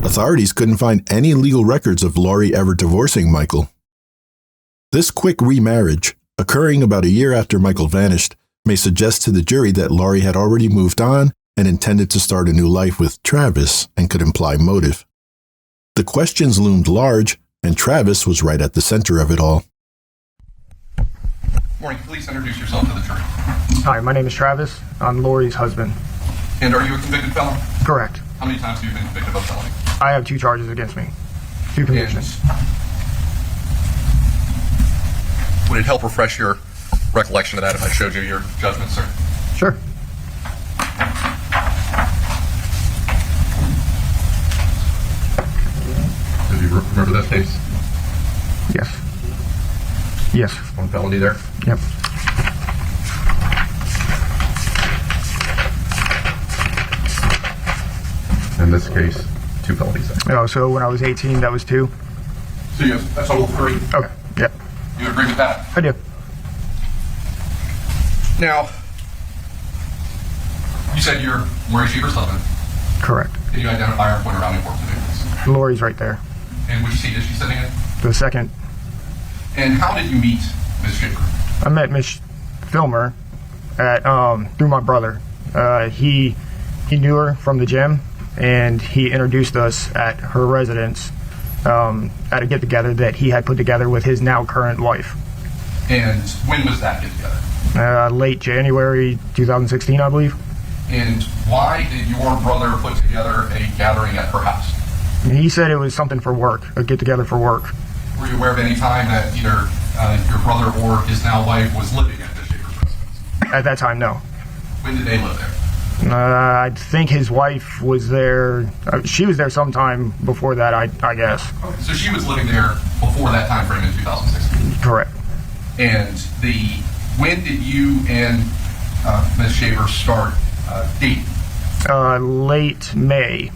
Authorities couldn't find any legal records of Laurie ever divorcing Michael. This quick remarriage, occurring about a year after Michael vanished, may suggest to the jury that Laurie had already moved on and intended to start a new life with Travis and could imply motive. The questions loomed large, and Travis was right at the center of it all. Morning, please introduce yourself to the jury. Hi, my name is Travis. I'm Laurie's husband. And are you a convicted felon? Correct. How many times have you been convicted of felony? I have 2 charges against me. 2 convictions. Would it help refresh your recollection of that if I showed you your judgment, sir? Sure. Do you remember that case? Yes. Yes. One felony there? Yep. In this case, 2 felonies there. Oh, so when I was 18, that was 2? So you have a total of 3? Okay, yep. You agree with that? I do. Now, you said you're Laurie Shaver's husband. Correct. Can you identify her point around the important vehicles? Laurie's right there. And which seat is she sitting in? The second. And how did you meet Ms. Shaver? I met Miss Filmer at through my brother. He knew her from the gym, and he introduced us at her residence at a get-together that he had put together with his now current wife. And when was that get-together? Late January 2016, I believe. And why did your brother put together a gathering at her house? He said it was something for work, a get-together for work. Were you aware of any time that either your brother or his now wife was living at the Shaver's residence? At that time, no. When did they live there? I think his wife was there. She was there sometime before that, I guess. Okay, so she was living there before that time frame in 2016? Correct. And when did you and Ms. Shaver start dating? Late May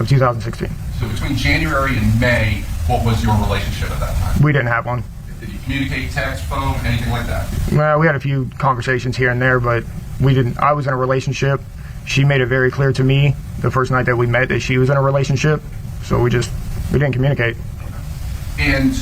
of 2016. So between January and May, what was your relationship at that time? We didn't have one. Did you communicate, text, phone, anything like that? We had a few conversations here and there, but we didn't. I was in a relationship. She made it very clear to me the first night that we met that she was in a relationship, so we didn't communicate. And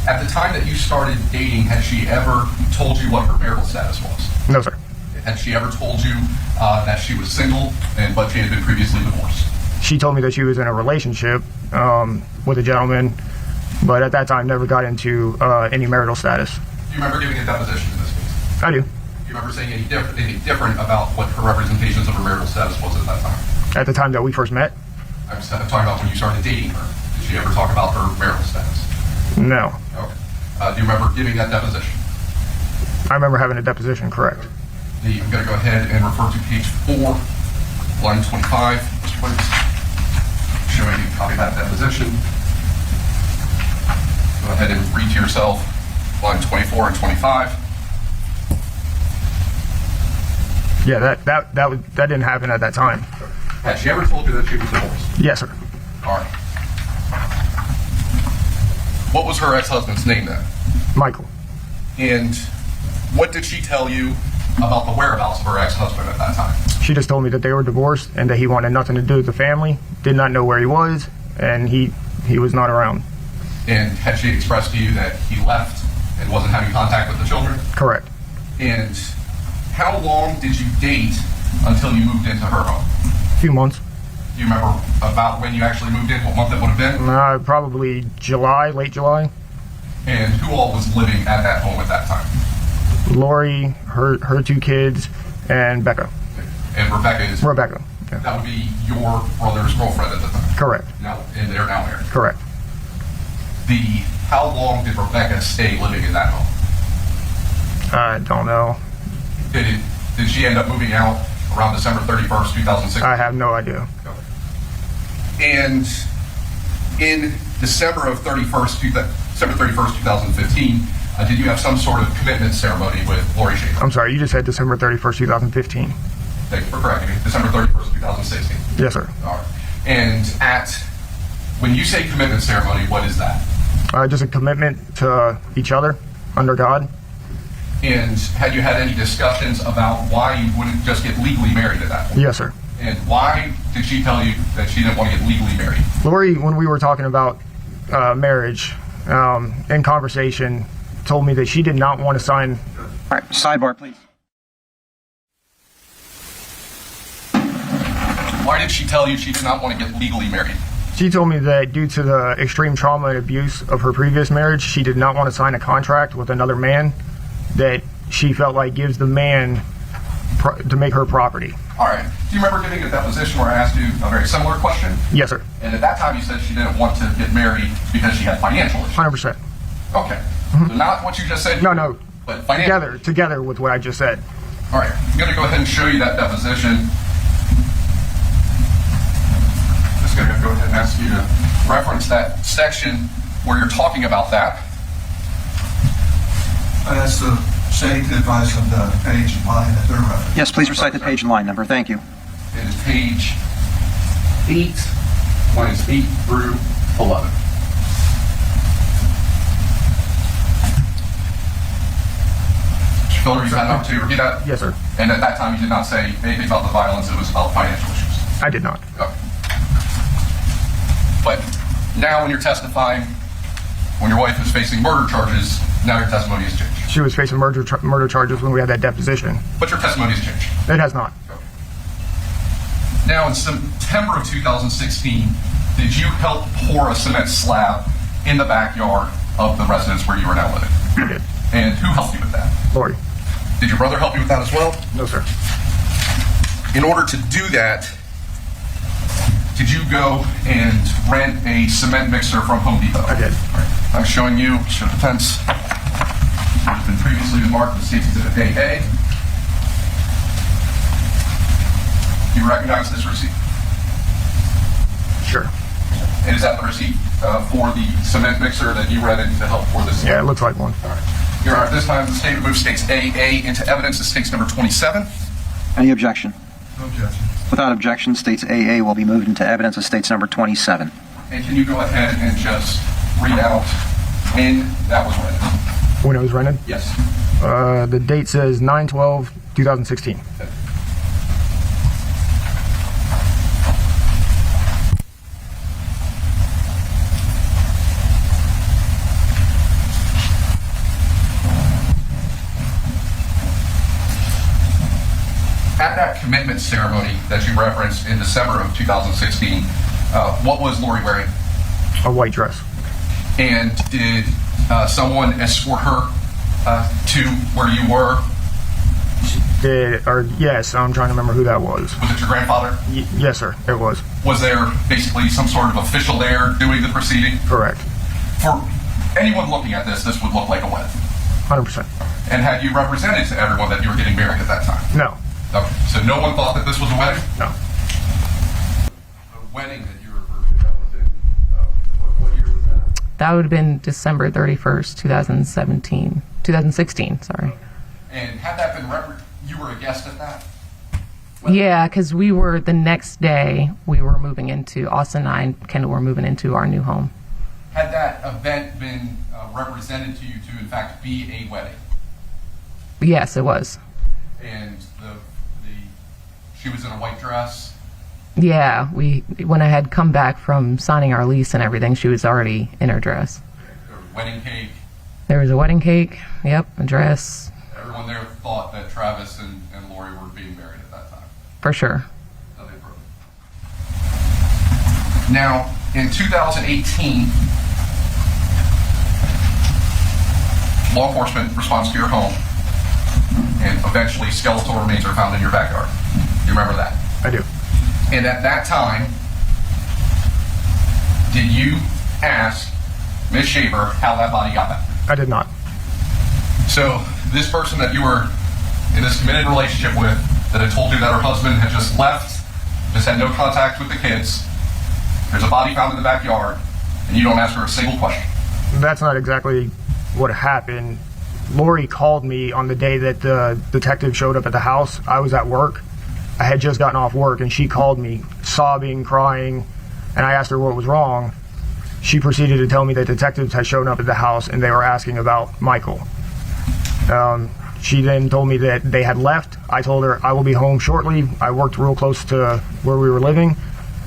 at the time that you started dating, had she ever told you what her marital status was? No, sir. Had she ever told you that she was single but she had been previously divorced? She told me that she was in a relationship with a gentleman, but at that time never got into any marital status. Do you remember giving a deposition in this case? I do. Do you remember saying anything different about what her representations of her marital status was at that time? At the time that we first met? I'm talking about when you started dating her. Did she ever talk about her marital status? No. Okay. Do you remember giving that deposition? I remember having a deposition, correct. I'm going to go ahead and refer to page 4, line 25, Mr. Williams, showing you a copy of that deposition. Go ahead and read to yourself line 24 and 25. Yeah, that didn't happen at that time. Had she ever told you that she was divorced? Yes, sir. All right. What was her ex-husband's name then? Michael. And what did she tell you about the whereabouts of her ex-husband at that time? She just told me that they were divorced and that he wanted nothing to do with the family, did not know where he was, and he was not around. And had she expressed to you that he left and wasn't having contact with the children? Correct. And how long did you date until you moved into her home? A few months. Do you remember about when you actually moved in, what month it would have been? Probably July, late July. And who all was living at that home at that time? Laurie, her 2 kids, and Becca. And Rebecca is? Rebecca. Yeah. That would be your brother's girlfriend at the time? Correct. Now, and they're now married? Correct. How long did Rebecca stay living in that home? I don't know. Did she end up moving out around December 31st, 2006? I have no idea. And in December 31st, 2015, did you have some sort of commitment ceremony with Laurie Shaver? I'm sorry, you just said December 31st, 2015. Thank you for correcting me. December 31st, 2016. Yes, sir. All right. And when you say commitment ceremony, what is that? Just a commitment to each other under God. And had you had any discussions about why you wouldn't just get legally married at that point? Yes, sir. And why did she tell you that she didn't want to get legally married? Laurie, when we were talking about marriage, in conversation, told me that she did not want to sign. All right, sidebar, please. Why did she tell you she did not want to get legally married? She told me that due to the extreme trauma and abuse of her previous marriage, she did not want to sign a contract with another man that she felt like gives the man to make her property. All right. Do you remember giving a deposition where I asked you a very similar question? Yes, sir. And at that time you said she didn't want to get married because she had financial issues. 100%. Okay. So not what you just said. No. But financial. Together with what I just said. All right. I'm going to go ahead and show you that deposition. Just going to go ahead and ask you to reference that section where you're talking about that. That's the state advice of the page and line that they're referencing. Yes, please recite the page and line number. Thank you. It is page 8, lines 8 through 11. Mr. Filler, you had an opportunity to review that? Yes, sir. And at that time, you did not say anything about the violence, it was about financial issues? I did not. Okay. But now when you're testifying, when your wife is facing murder charges, now your testimony has changed. She was facing murder charges when we had that deposition. But your testimony has changed. It has not. Okay. Now in September of 2016, did you help pour a cement slab in the backyard of the residence where you are now living? I did. And who helped you with that? Laurie. Did your brother help you with that as well? No, sir. In order to do that, did you go and rent a cement mixer from Home Depot? I did. Right. I'm showing you, show the fence. It's been previously marked as State's Exhibit AA. You recognize this receipt? Sure. And is that the receipt for the cement mixer that you rented to help pour this? Yeah, it looks like one. All right. Your Honor, this time the state removes State's AA into evidence as State's number 27. Any objection? No objection. Without objection, State's AA will be moved into evidence as State's number 27. And can you go ahead and just read out when that was rented? When it was rented? Yes. The date says 9/12/2016. Okay. At that commitment ceremony that you referenced in December of 2016, what was Laurie wearing? A white dress. And did someone escort her to where you were? Yes, I'm trying to remember who that was. Was it your grandfather? Yes, sir, it was. Was there basically some sort of official there doing the proceeding? Correct. For anyone looking at this would look like a wedding. 100%. And had you represented to everyone that you were getting married at that time? No. Okay, so no one thought that this was a wedding? No. The wedding that you referred to, that was in, what year was that? That would have been December 31st, 2016, sorry. And had that been you were a guest at that? Yeah, because we were, the next day, we were moving into, Austin and I and Kendall were moving into our new home. Had that event been represented to you to, in fact, be a wedding? Yes, it was. And she was in a white dress? Yeah, when I had come back from signing our lease and everything, she was already in her dress. There was a wedding cake? There was a wedding cake, yep, a dress. Everyone there thought that Travis and Laurie were being married at that time? For sure. Okay, perfect. Now, in 2018, law enforcement responds to your home, and eventually skeletal remains are found in your backyard. You remember that? I do. And at that time, did you ask Ms. Shaver how that body got back? I did not. So this person that you were in this committed relationship with, that had told you that her husband had just left, just had no contact with the kids, there's a body found in the backyard, and you don't ask her a single question? That's not exactly what happened. Laurie called me on the day that the detective showed up at the house. I was at work. I had just gotten off work, and she called me, sobbing, crying, and I asked her what was wrong. She proceeded to tell me that detectives had shown up at the house, and they were asking about Michael. She then told me that they had left. I told her I will be home shortly. I worked real close to where we were living,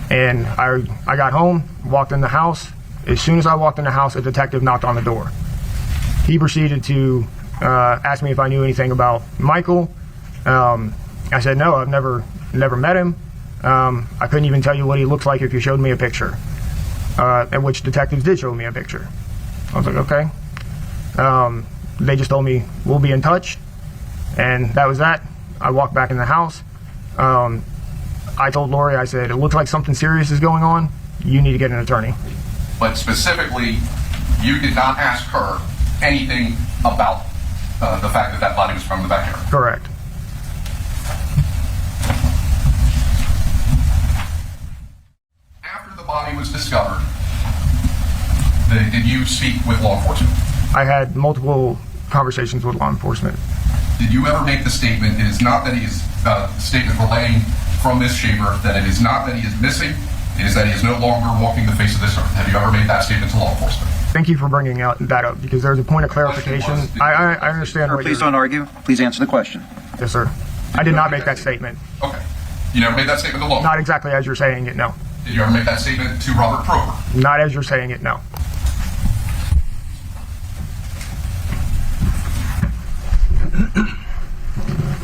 and I got home, walked in the house. As soon as I walked in the house, a detective knocked on the door. He proceeded to ask me if I knew anything about Michael. I said, no, I've never met him. I couldn't even tell you what he looks like if you showed me a picture. in which detectives did show me a picture. I was like, okay. They just told me, we'll be in touch, and that was that. I walked back in the house. I told Laurie, I said, it looks like something serious is going on. You need to get an attorney. But specifically, you did not ask her anything about the fact that that body was from the backyard. Correct. After the body was discovered, did you speak with law enforcement? I had multiple conversations with law enforcement. Did you ever make the statement, it is not that he is, statement relaying from Ms. Shaver, that it is not that he is missing, it is that he is no longer walking the face of this earth? Have you ever made that statement to law enforcement? Thank you for bringing that up, because there's a point of clarification. I understand. Sir, please don't argue. Please answer the question. Yes, sir. I did not make that statement. Okay. You never made that statement to law enforcement? Not exactly as you're saying it, no. Did you ever make that statement to Robert Prober? Not as you're saying it, no.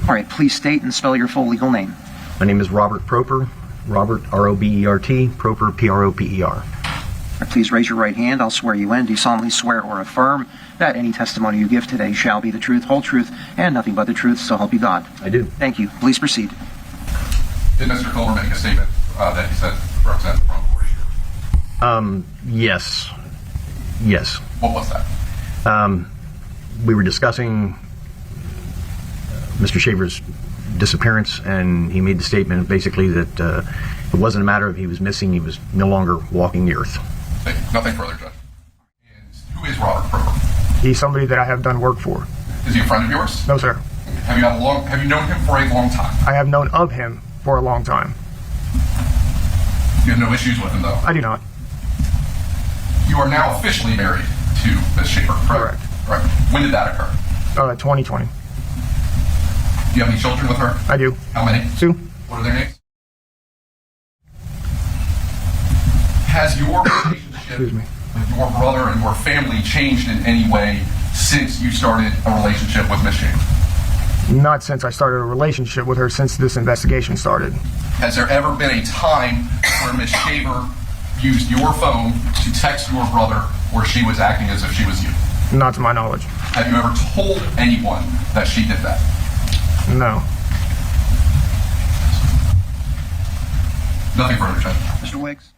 All right, please state and spell your full legal name. My name is Robert Proper. Robert, R-O-B-E-R-T, Proper, P-R-O-P-E-R. Please raise your right hand. I'll swear you in. Do you solemnly swear or affirm that any testimony you give today shall be the truth, whole truth, and nothing but the truth, so help you God? I do. Thank you. Please proceed. Did Mr. Culver make a statement that he said represented from Laurie Shaver? Yes. Yes. What was that? We were discussing Mr. Shaver's disappearance, and he made the statement basically that it wasn't a matter of he was missing, he was no longer walking the earth. Nothing further, Judge. And who is Robert Prober? He's somebody that I have done work for. Is he a friend of yours? No, sir. Have you known him for a long time? I have known of him for a long time. You have no issues with him, though? I do not. You are now officially married to Ms. Shaver, correct? Correct. When did that occur? 2020. Do you have any children with her? I do. How many? 2. What are their names? Has your relationship with your brother and your family changed in any way since you started a relationship with Ms. Shaver? Not since I started a relationship with her, since this investigation started. Has there ever been a time where Ms. Shaver used your phone to text your brother where she was acting as if she was you? Not to my knowledge. Have you ever told anyone that she did that? No. Nothing further, Judge. Mr. Wiggs?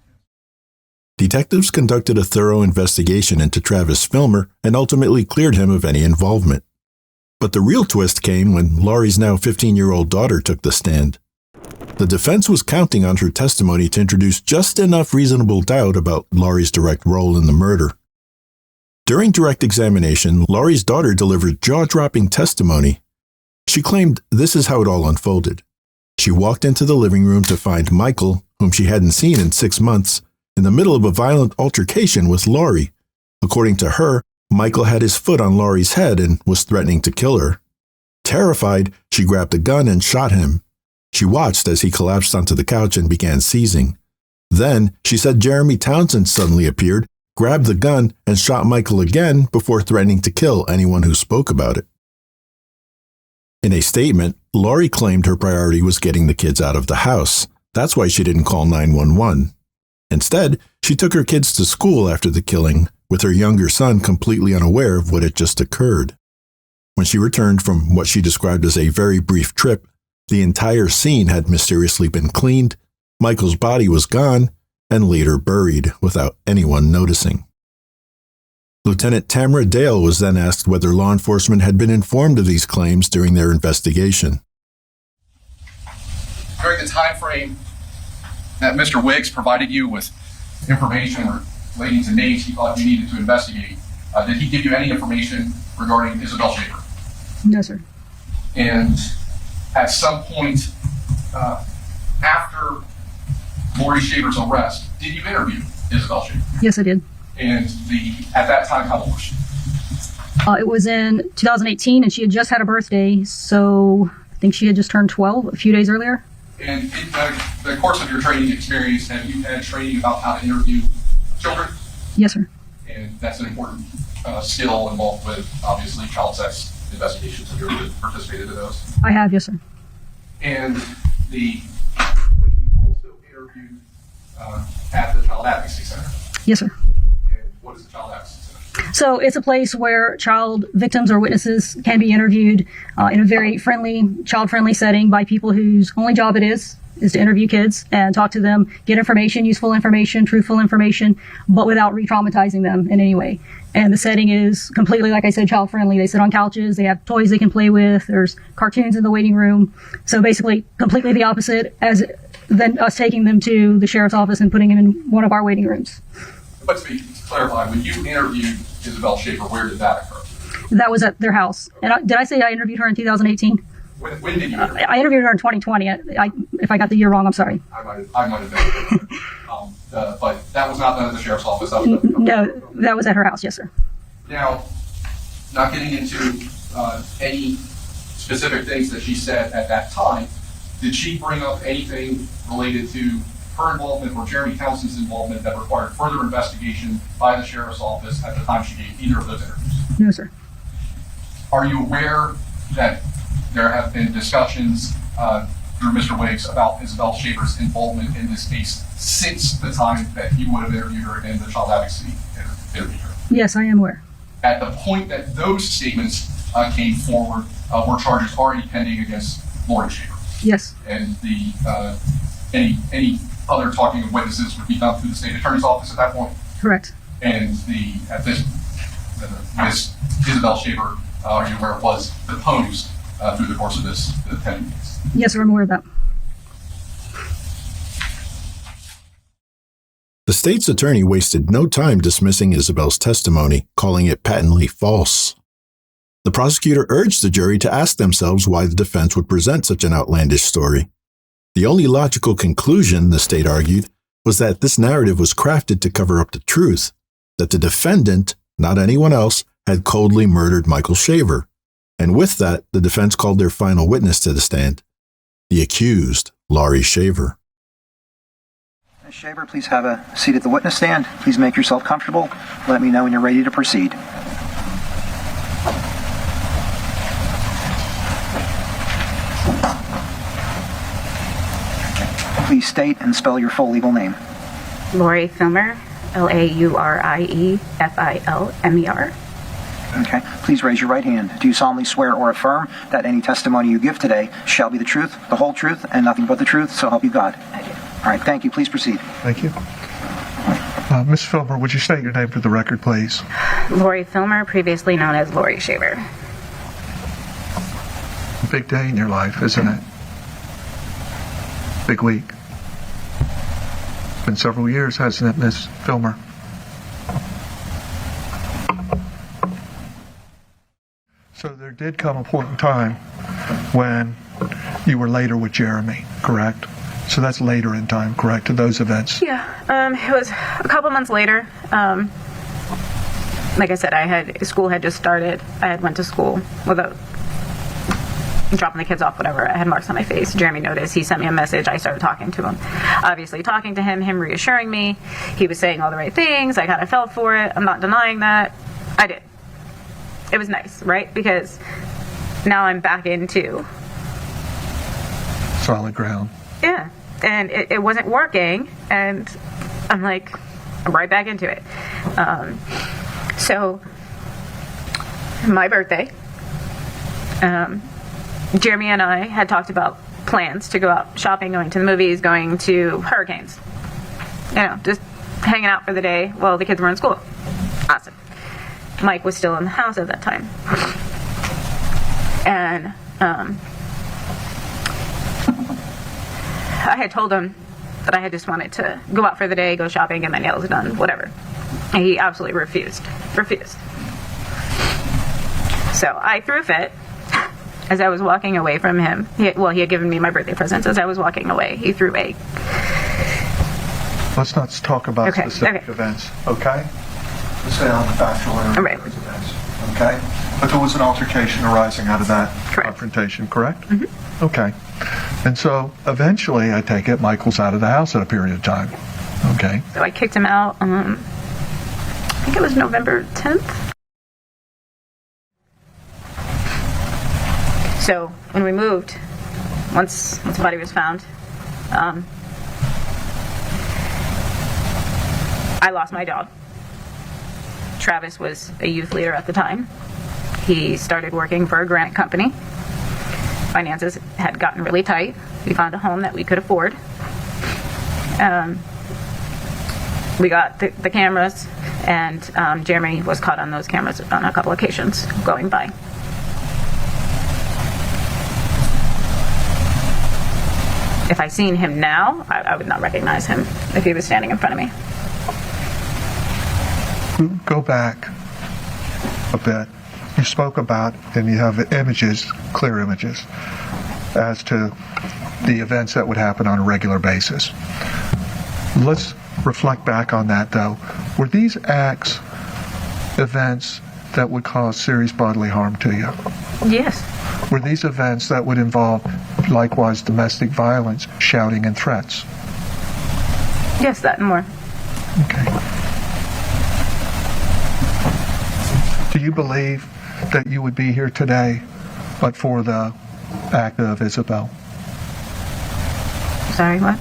Detectives conducted a thorough investigation into Travis Filmer and ultimately cleared him of any involvement. But the real twist came when Laurie's now 15-year-old daughter took the stand. The defense was counting on her testimony to introduce just enough reasonable doubt about Laurie's direct role in the murder. During direct examination, Laurie's daughter delivered jaw-dropping testimony. She claimed this is how it all unfolded. She walked into the living room to find Michael, whom she hadn't seen in 6 months, in the middle of a violent altercation with Laurie. According to her, Michael had his foot on Laurie's head and was threatening to kill her. Terrified, she grabbed a gun and shot him. She watched as he collapsed onto the couch and began seizing. Then, she said Jeremy Townsend suddenly appeared, grabbed the gun, and shot Michael again before threatening to kill anyone who spoke about it. In a statement, Laurie claimed her priority was getting the kids out of the house. That's why she didn't call 911. Instead, she took her kids to school after the killing, with her younger son completely unaware of what had just occurred. When she returned from what she described as a very brief trip, the entire scene had mysteriously been cleaned, Michael's body was gone, and later buried without anyone noticing. Lieutenant Tamara Dale was then asked whether law enforcement had been informed of these claims during their investigation. During the time frame that Mr. Wiggs provided you with information relating to names he thought you needed to investigate, did he give you any information regarding Isabel Shaver? No, sir. And at some point after Laurie Shaver's arrest, did you interview Isabel Shaver? Yes, I did. And at that time, how old was she? It was in 2018, and she had just had a birthday, so I think she had just turned 12 a few days earlier. And in the course of your training experience, have you had training about how to interview children? Yes, sir. And that's an important skill involved with, obviously, child sex investigations. Have you ever participated in those? I have, yes, sir. And you also interviewed at the Child Advocacy Center. Yes, sir. And what is the child advocacy center? So it's a place where child victims or witnesses can be interviewed in a very friendly, child-friendly setting by people whose only job it is to interview kids and talk to them, get information, useful information, truthful information, but without re-traumatizing them in any way. And the setting is completely, like I said, child-friendly. They sit on couches, they have toys they can play with, there's cartoons in the waiting room. So basically, completely the opposite as than us taking them to the sheriff's office and putting them in one of our waiting rooms. But to clarify, when you interviewed Isabel Shaver, where did that occur? That was at their house. And did I say I interviewed her in 2018? When did you interview her? I interviewed her in 2020. If I got the year wrong, I'm sorry. I might have been. But that was not done at the sheriff's office. That was No, that was at her house. Yes, sir. Now, not getting into any specific things that she said at that time, did she bring up anything related to her involvement or Jeremy Townsend's involvement that required further investigation by the sheriff's office at the time she gave either of those interviews? No, sir. Are you aware that there have been discussions through Mr. Wiggs about Isabel Shaver's involvement in this case since the time that you would have interviewed her in the child advocacy interview her? Yes, I am aware. At the point that those statements came forward, were charges already pending against Laurie Shaver? Yes. And the any other talking of witnesses would be done through the state attorney's office at that point? Correct. And Miss Isabel Shaver, are you aware, was deposed through the course of this pending case? Yes, sir, I'm aware of that. The state's attorney wasted no time dismissing Isabel's testimony, calling it patently false. The prosecutor urged the jury to ask themselves why the defense would present such an outlandish story. The only logical conclusion, the state argued, was that this narrative was crafted to cover up the truth, that the defendant, not anyone else, had coldly murdered Michael Shaver. And with that, the defense called their final witness to the stand, the accused, Laurie Shaver. Ms. Shaver, please have a seat at the witness stand. Please make yourself comfortable. Let me know when you're ready to proceed. Please state and spell your full legal name. Laurie Filmer, LaurieFilmer. Okay. Please raise your right hand. Do you solemnly swear or affirm that any testimony you give today shall be the truth, the whole truth, and nothing but the truth, so help you God? I do. All right. Thank you. Please proceed. Thank you. Ms. Filmer, would you state your name for the record, please? Laurie Filmer, previously known as Laurie Shaver. Big day in your life, isn't it? Big week. It's been several years, hasn't it, Ms. Filmer? So there did come a point in time when you were later with Jeremy, correct? So that's later in time, correct, to those events? Yeah, it was a couple months later. Like I said, school had just started. I had went to school without dropping the kids off, whatever. I had marks on my face. Jeremy noticed. He sent me a message. I started talking to him. Obviously talking to him reassuring me. He was saying all the right things. I kind of fell for it. I'm not denying that. I did. It was nice, right? Because now I'm back into solid ground. Yeah. And it wasn't working. And I'm like, I'm right back into it. So my birthday, Jeremy and I had talked about plans to go out shopping, going to the movies, going to Hurricanes. You know, just hanging out for the day while the kids were in school. Awesome. Mike was still in the house at that time. And I had told him that I had just wanted to go out for the day, go shopping, get my nails done, whatever. And he absolutely refused. So I threw a fit. As I was walking away from him, he had given me my birthday presents. As I was walking away, he threw a... Let's not talk about specific events, okay? Let's stay on the factual area of those events, okay? But there was an altercation arising out of that confrontation, correct? Mm-hmm. Okay. And so eventually, I take it, Michael's out of the house at a period of time, okay? So I kicked him out, I think it was November 10th. So when we moved, once the body was found, I I lost my job. Travis was a youth leader at the time. He started working for a grant company. Finances had gotten really tight. We found a home that we could afford. We got the cameras, and Jeremy was caught on those cameras on a couple occasions going by. If I seen him now, I would not recognize him if he was standing in front of me. Go back a bit. You spoke about, and you have images, clear images, as to the events that would happen on a regular basis. Let's reflect back on that, though. Were these acts events that would cause serious bodily harm to you? Yes. Were these events that would involve, likewise, domestic violence, shouting, and threats? Yes, that and more. Okay. Do you believe that you would be here today but for the act of Isabel? Sorry, what?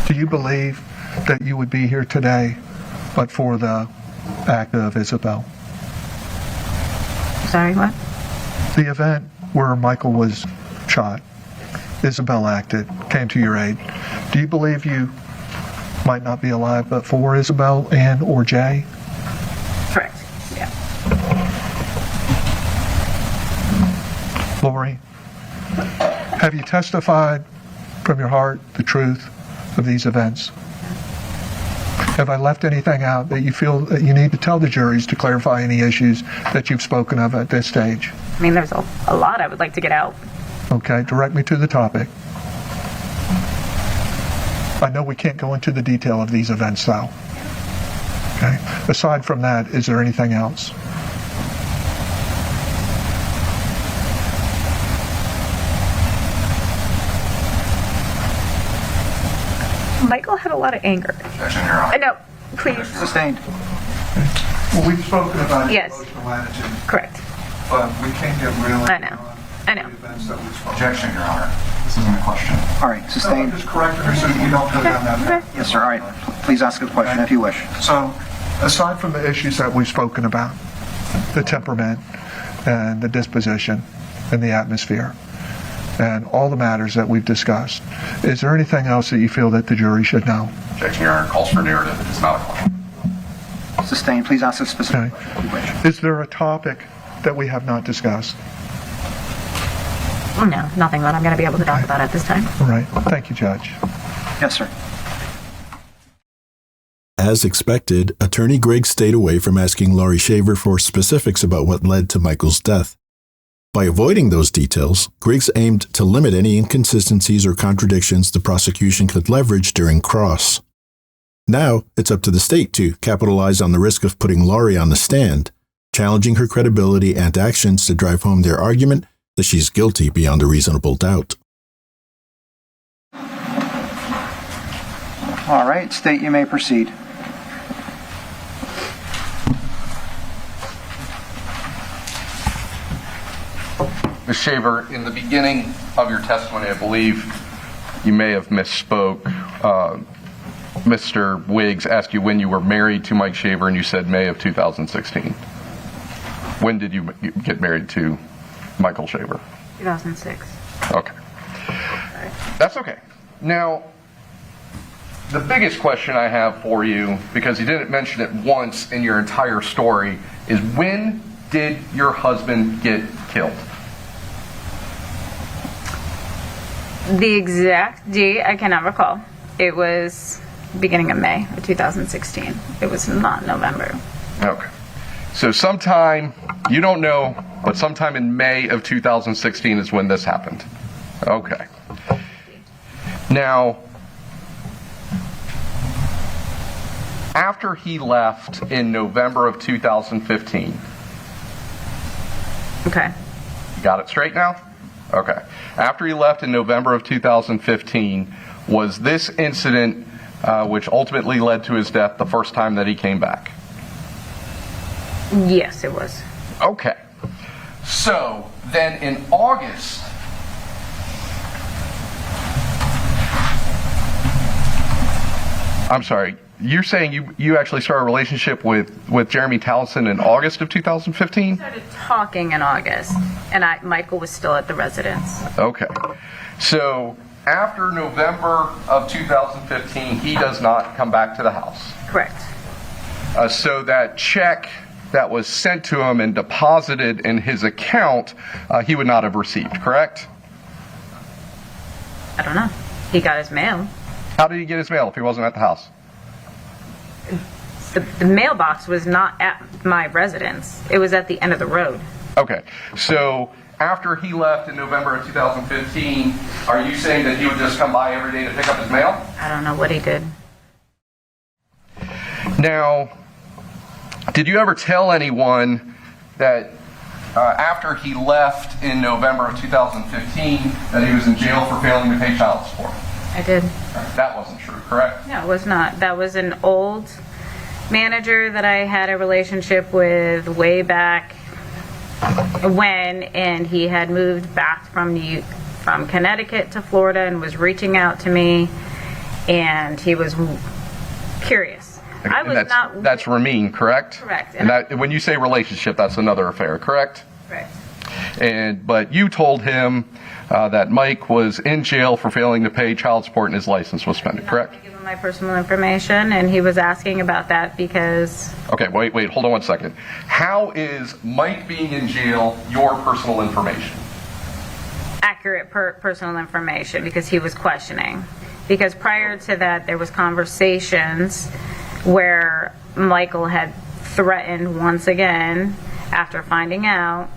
Do you believe that you would be here today but for the act of Isabel? Sorry, what? The event where Michael was shot, Isabel acted, came to your aid. Do you believe you might not be alive but for Isabel and or Jay? Correct, yeah. Laurie, have you testified from your heart the truth of these events? Have I left anything out that you feel that you need to tell the juries to clarify any issues that you've spoken of at this stage? I mean, there's a lot I would like to get out. Okay, direct me to the topic. I know we can't go into the detail of these events, though. Okay. Aside from that, is there anything else? Michael had a lot of anger. No, please. Sustained. Well, we've spoken about Yes. emotional attitude, Correct. but we can't get really I know. events that we've spoken. Objection, Your Honor. This isn't a question. All right, No, I'm sustained. just correcting her so you don't go down that path. Yes, sir. All right. Please ask a question if you wish. So, aside from the issues that we've spoken about, the temperament and the disposition and the atmosphere, and all the matters that we've discussed, is there anything else that you feel that the jury should know? Objection, Your Honor. Calls for narrative. It is not a question. Sustained. Please ask a specific Okay. question if you wish. Is there a topic that we have not discussed? No, nothing that I'm going to be able to talk about at this time. All right. Thank you, Judge. Yes, sir. As expected, Attorney Griggs stayed away from asking Laurie Shaver for specifics about what led to Michael's death. By avoiding those details, Griggs aimed to limit any inconsistencies or contradictions the prosecution could leverage during cross. Now, it's up to the state to capitalize on the risk of putting Laurie on the stand, challenging her credibility and actions to drive home their argument that she's guilty beyond a reasonable doubt. All right. State, you may proceed. Ms. Shaver, in the beginning of your testimony, I believe you may have misspoke. Mr. Wiggs asked you when you were married to Mike Shaver, and you said May of 2016. When did you get married to Michael Shaver? 2006. Okay. That's okay. Now, the biggest question I have for you, because you didn't mention it once in your entire story, is when did your husband get killed? The exact date I cannot recall. It was beginning of May of 2016. It was not November. Okay. So sometime, you don't know, but sometime in May of 2016 is when this happened. Okay. Now, after he left in November of 2015. Okay. You got it straight now? Okay. After he left in November of 2015, was this incident, which ultimately led to his death, the first time that he came back? Yes, it was. Okay. So, then in August I'm sorry. You're saying you actually started a relationship with Jeremy Townsend in August of 2015? We started talking in August, and Michael was still at the residence. Okay. So after November of 2015, he does not come back to the house. Correct. So that check that was sent to him and deposited in his account, he would not have received, correct? I don't know. He got his mail. How did he get his mail if he wasn't at the house? The mailbox was not at my residence. It was at the end of the road. Okay. So after he left in November of 2015, are you saying that he would just come by every day to pick up his mail? I don't know what he did. Now, did you ever tell anyone that after he left in November of 2015 that he was in jail for failing to pay child support? I did. That wasn't true, correct? No, it was not. That was an old manager that I had a relationship with way back when, and he had moved back from Connecticut to Florida and was reaching out to me, and he was curious. That's Ramin, correct? Correct. And that, when you say relationship, that's another affair, correct? Correct. But you told him that Mike was in jail for failing to pay child support and his license was suspended, correct? I gave him my personal information, and he was asking about that because... Okay, wait, hold on one second. How is Mike being in jail your personal information? Accurate personal information, because he was questioning. Because prior to that, there was conversations where Michael had threatened once again, after finding out,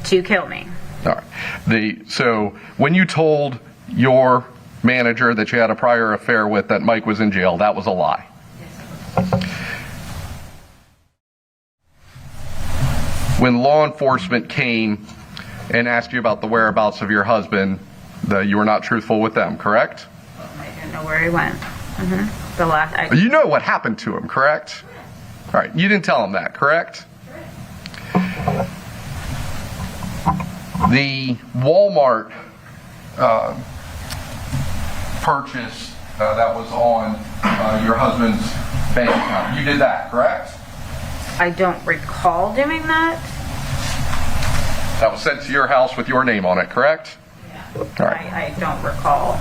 to kill me. All right. So when you told your manager that you had a prior affair with that Mike was in jail, that was a lie. Yes. When law enforcement came and asked you about the whereabouts of your husband, you were not truthful with them, correct? I didn't know where he went. You know what happened to him, correct? All right. You didn't tell him that, correct? The Walmart purchase that was on your husband's bank account, you did that, correct? I don't recall doing that. That was sent to your house with your name on it, correct? Yeah. All right. I don't recall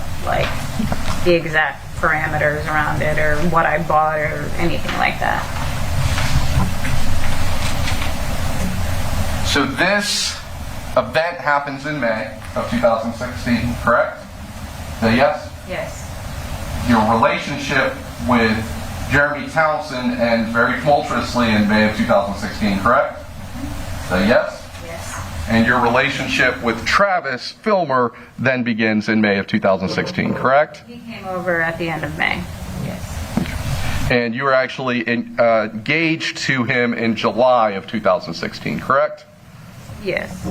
the exact parameters around it or what I bought or anything like that. So this event happens in May of 2016, correct? Yes? Yes. Your relationship with Jeremy Townsend ends very tumultuously in May of 2016, correct? Yes? Yes. And your relationship with Travis Filmer then begins in May of 2016, correct? He came over at the end of May. Yes. And you were actually engaged to him in July of 2016, correct? Yes.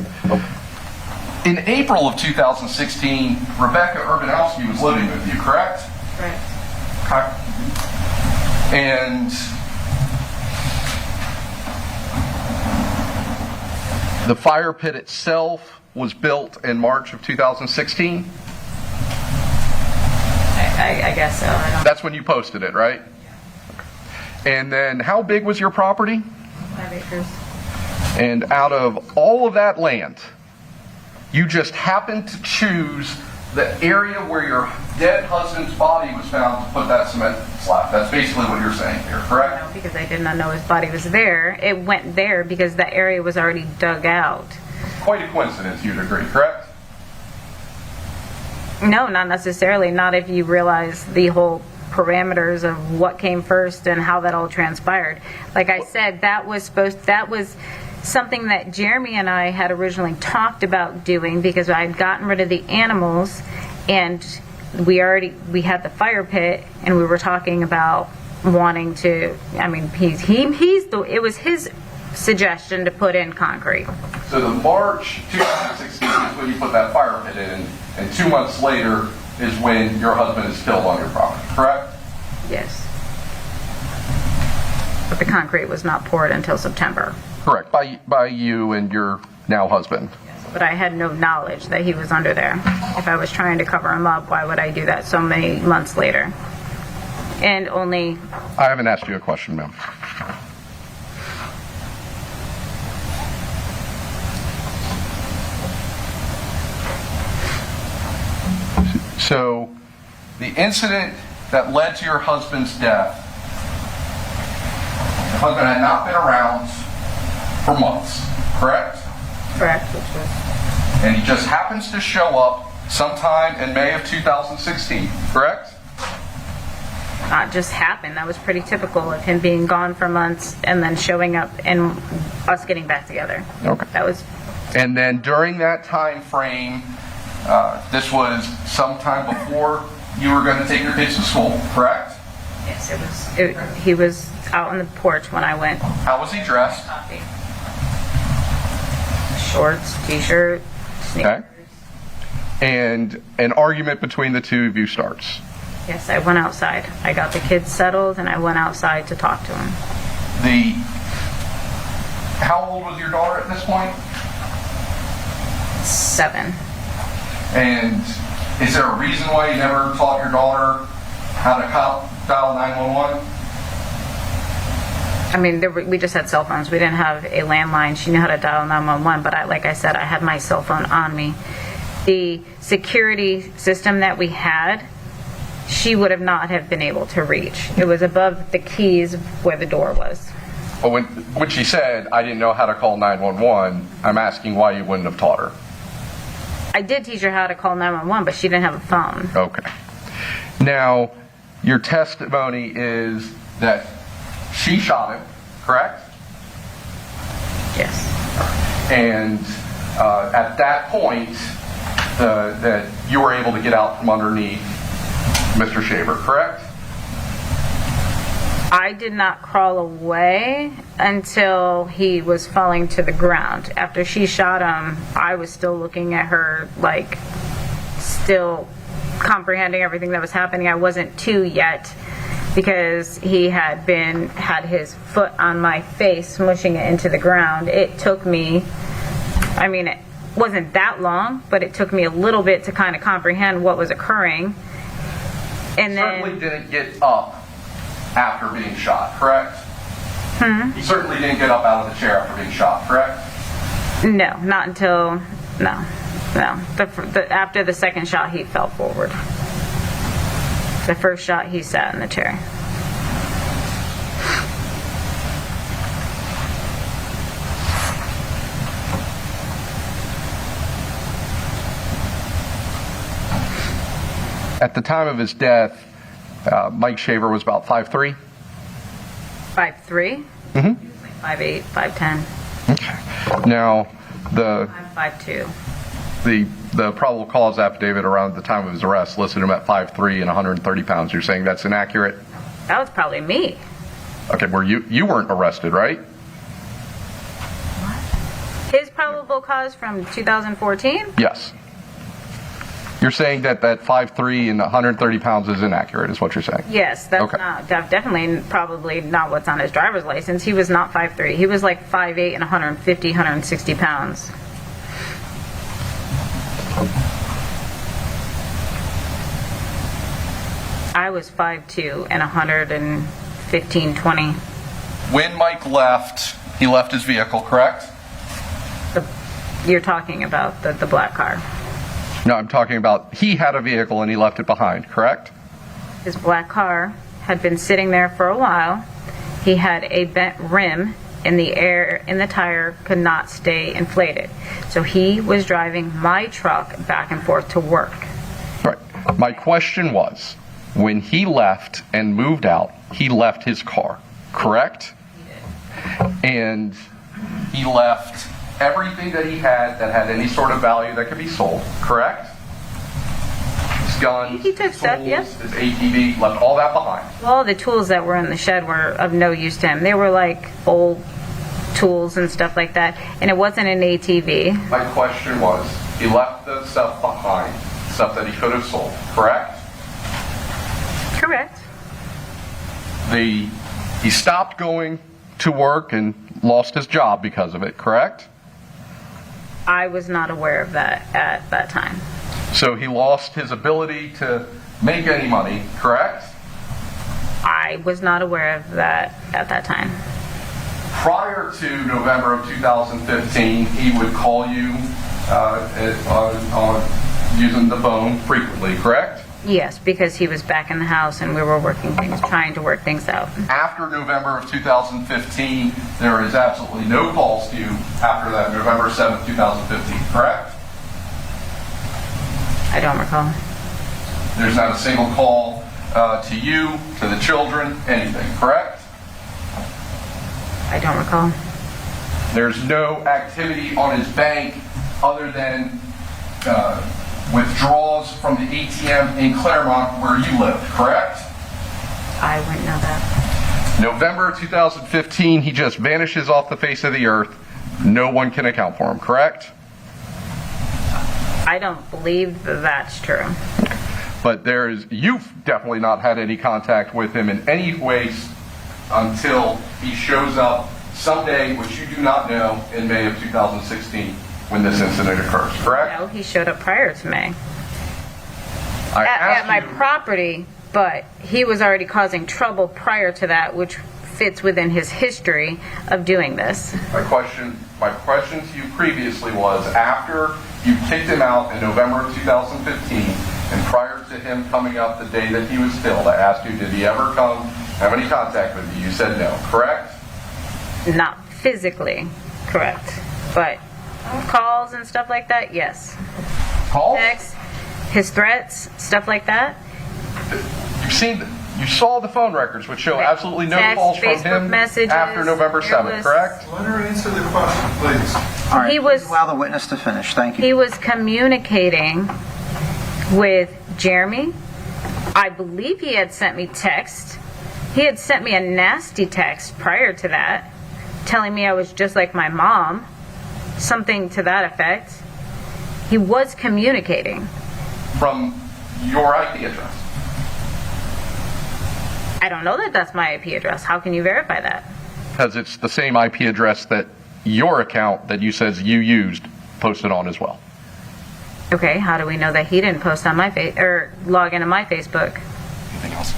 In April of 2016, Rebecca Urbanowski was living with you, correct? Right. Okay. And the fire pit itself was built in March of 2016? I guess so. That's when you posted it, right? Yeah. And then how big was your property? 5 acres. And out of all of that land, you just happened to choose the area where your dead husband's body was found to put that cement slab. That's basically what you're saying here, correct? No, because I did not know his body was there. It went there because the area was already dug out. Quite a coincidence, you'd agree, correct? No, not necessarily. Not if you realize the whole parameters of what came first and how that all transpired. Like I said, that was something that Jeremy and I had originally talked about doing because I had gotten rid of the animals and we had the fire pit and we were talking about wanting to, it was his suggestion to put in concrete. So the March 2016 is when you put that fire pit in, and 2 months later is when your husband is killed on your property, correct? Yes. But the concrete was not poured until September. Correct, by you and your now husband. Yes, but I had no knowledge that he was under there. If I was trying to cover him up, why would I do that so many months later? And only... I haven't asked you a question, ma'am. So, the incident that led to your husband's death, your husband had not been around for months, correct? Correct. And he just happens to show up sometime in May of 2016, correct? Not just happened. That was pretty typical of him being gone for months and then showing up and us getting back together. Okay. That was... And then during that time frame, this was sometime before you were going to take your kids to school, correct? Yes, it was. He was out on the porch when I went. How was he dressed? Shorts, t-shirt, sneakers. Okay. And an argument between the two of you starts. Yes, I went outside. I got the kids settled and I went outside to talk to him. How old was your daughter at this point? 7. And is there a reason why you never taught your daughter how to dial 911? I mean, we just had cell phones. We didn't have a landline. She knew how to dial 911, but like I said, I had my cell phone on me. The security system that we had, she would have not have been able to reach. It was above the keys where the door was. Well, when she said, I didn't know how to call 911, I'm asking why you wouldn't have taught her. I did teach her how to call 911, but she didn't have a phone. Okay. Now, your testimony is that she shot him, correct? Yes. And at that point, that you were able to get out from underneath Mr. Shaver, correct? I did not crawl away until he was falling to the ground. After she shot him, I was still looking at her, like, still comprehending everything that was happening. I wasn't 2 yet because he had his foot on my face, smushing it into the ground. It took me, I mean, it wasn't that long, but it took me a little bit to kind of comprehend what was occurring. And certainly didn't get up after being shot, correct? He certainly didn't get up out of the chair after being shot, correct? No, not until, no. After the second shot, he fell forward. The first shot, he sat in the chair. At the time of his death, Mike Shaver was about 5'3"? 5'3"? Mm-hmm. 5'8", 5'10". Okay. Now, I'm 5'2". The probable cause affidavit around the time of his arrest listed him at 5'3" and 130 pounds. You're saying that's inaccurate? That was probably me. Okay, you weren't arrested, right? What? His probable cause from 2014? Yes. You're saying that 5'3" and 130 pounds is inaccurate, is what you're saying? Yes, that's okay. not definitely probably not what's on his driver's license. He was not 5'3". He was like 5'8" and 150, 160 pounds. I was 5'2" and 115, 20. When Mike left, he left his vehicle, correct? You're talking about the black car. No, I'm talking about he had a vehicle and he left it behind, correct? His black car had been sitting there for a while. He had a bent rim and the air in the tire could not stay inflated. So he was driving my truck back and forth to work. Right. My question was, when he left and moved out, he left his car, correct? He did. And he left everything that he had that had any sort of value that could be sold, correct? His guns, he took his stuff, tools, yes. his ATV, left all that behind. All the tools that were in the shed were of no use to him. They were like old tools and stuff like that, and it wasn't an ATV. My question was, he left the stuff behind, stuff that he could have sold, correct? Correct. He stopped going to work and lost his job because of it, correct? I was not aware of that at that time. So he lost his ability to make any money, correct? I was not aware of that at that time. Prior to November of 2015, he would call you using the phone frequently, correct? Yes, because he was back in the house and we were trying to work things out. After November of 2015, there is absolutely no calls to you after that November 7th, 2015, correct? I don't recall. There's not a single call to you, to the children, anything, correct? I don't recall. There's no activity on his bank other than withdrawals from the ATM in Claremont where you live, correct? I wouldn't know that. November 2015, he just vanishes off the face of the earth. No one can account for him, correct? I don't believe that's true. But you've definitely not had any contact with him in any ways until he shows up someday, which you do not know, in May of 2016 when this incident occurs, correct? No, he showed up prior to May. At my property, but he was already causing trouble prior to that, which fits within his history of doing this. My question to you previously was, after you kicked him out in November of 2015, and prior to him coming up the day that he was killed, I asked you, did he ever have any contact with you? You said no, correct? Not physically, correct. But calls and stuff like that, yes. Calls? Texts, his threats, stuff like that. You saw the phone records, which show absolutely no calls from him messages, after November 7th, correct? Let her answer the question, please. All right, He was- please allow the witness to finish. Thank you. He was communicating with Jeremy. I believe he had sent me text. He had sent me a nasty text prior to that, telling me I was just like my mom, something to that effect. He was communicating. From your IP address? I don't know that that's my IP address. How can you verify that? Because it's the same IP address that your account that you says you used posted on as well. Okay, how do we know that he didn't post on my or log into my Facebook? Anything else?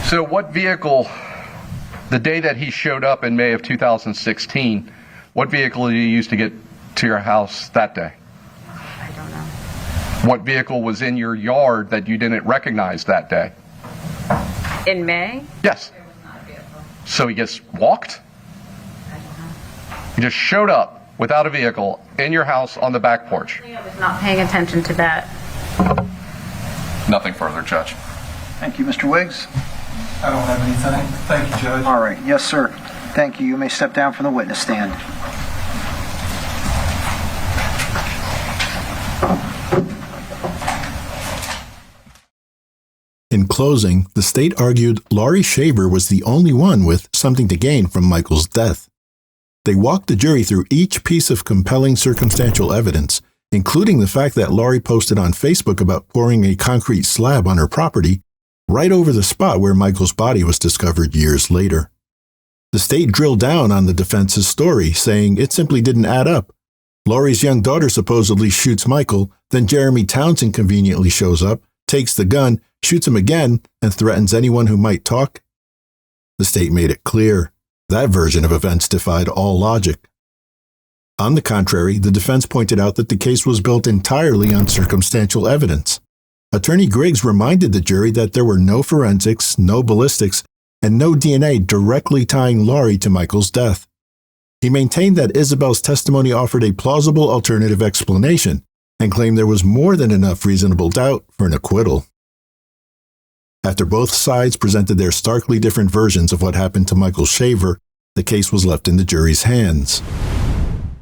So what vehicle, the day that he showed up in May of 2016, what vehicle did you use to get to your house that day? I don't know. What vehicle was in your yard that you didn't recognize that day? In May? Yes. So he just walked? I don't know. He just showed up without a vehicle in your house on the back porch? I was not paying attention to that. Nothing further, Judge. Thank you, Mr. Wiggs. I don't have anything. Thank you, Judge. All right. Yes, sir. Thank you. You may step down from the witness stand. In closing, the state argued Laurie Shaver was the only one with something to gain from Michael's death. They walked the jury through each piece of compelling circumstantial evidence, including the fact that Laurie posted on Facebook about pouring a concrete slab on her property right over the spot where Michael's body was discovered years later. The state drilled down on the defense's story, saying it simply didn't add up. Laurie's young daughter supposedly shoots Michael, then Jeremy Townsend conveniently shows up, takes the gun, shoots him again, and threatens anyone who might talk. The state made it clear that version of events defied all logic. On the contrary, the defense pointed out that the case was built entirely on circumstantial evidence. Attorney Griggs reminded the jury that there were no forensics, no ballistics, and no DNA directly tying Laurie to Michael's death. He maintained that Isabel's testimony offered a plausible alternative explanation and claimed there was more than enough reasonable doubt for an acquittal. After both sides presented their starkly different versions of what happened to Michael Shaver, the case was left in the jury's hands.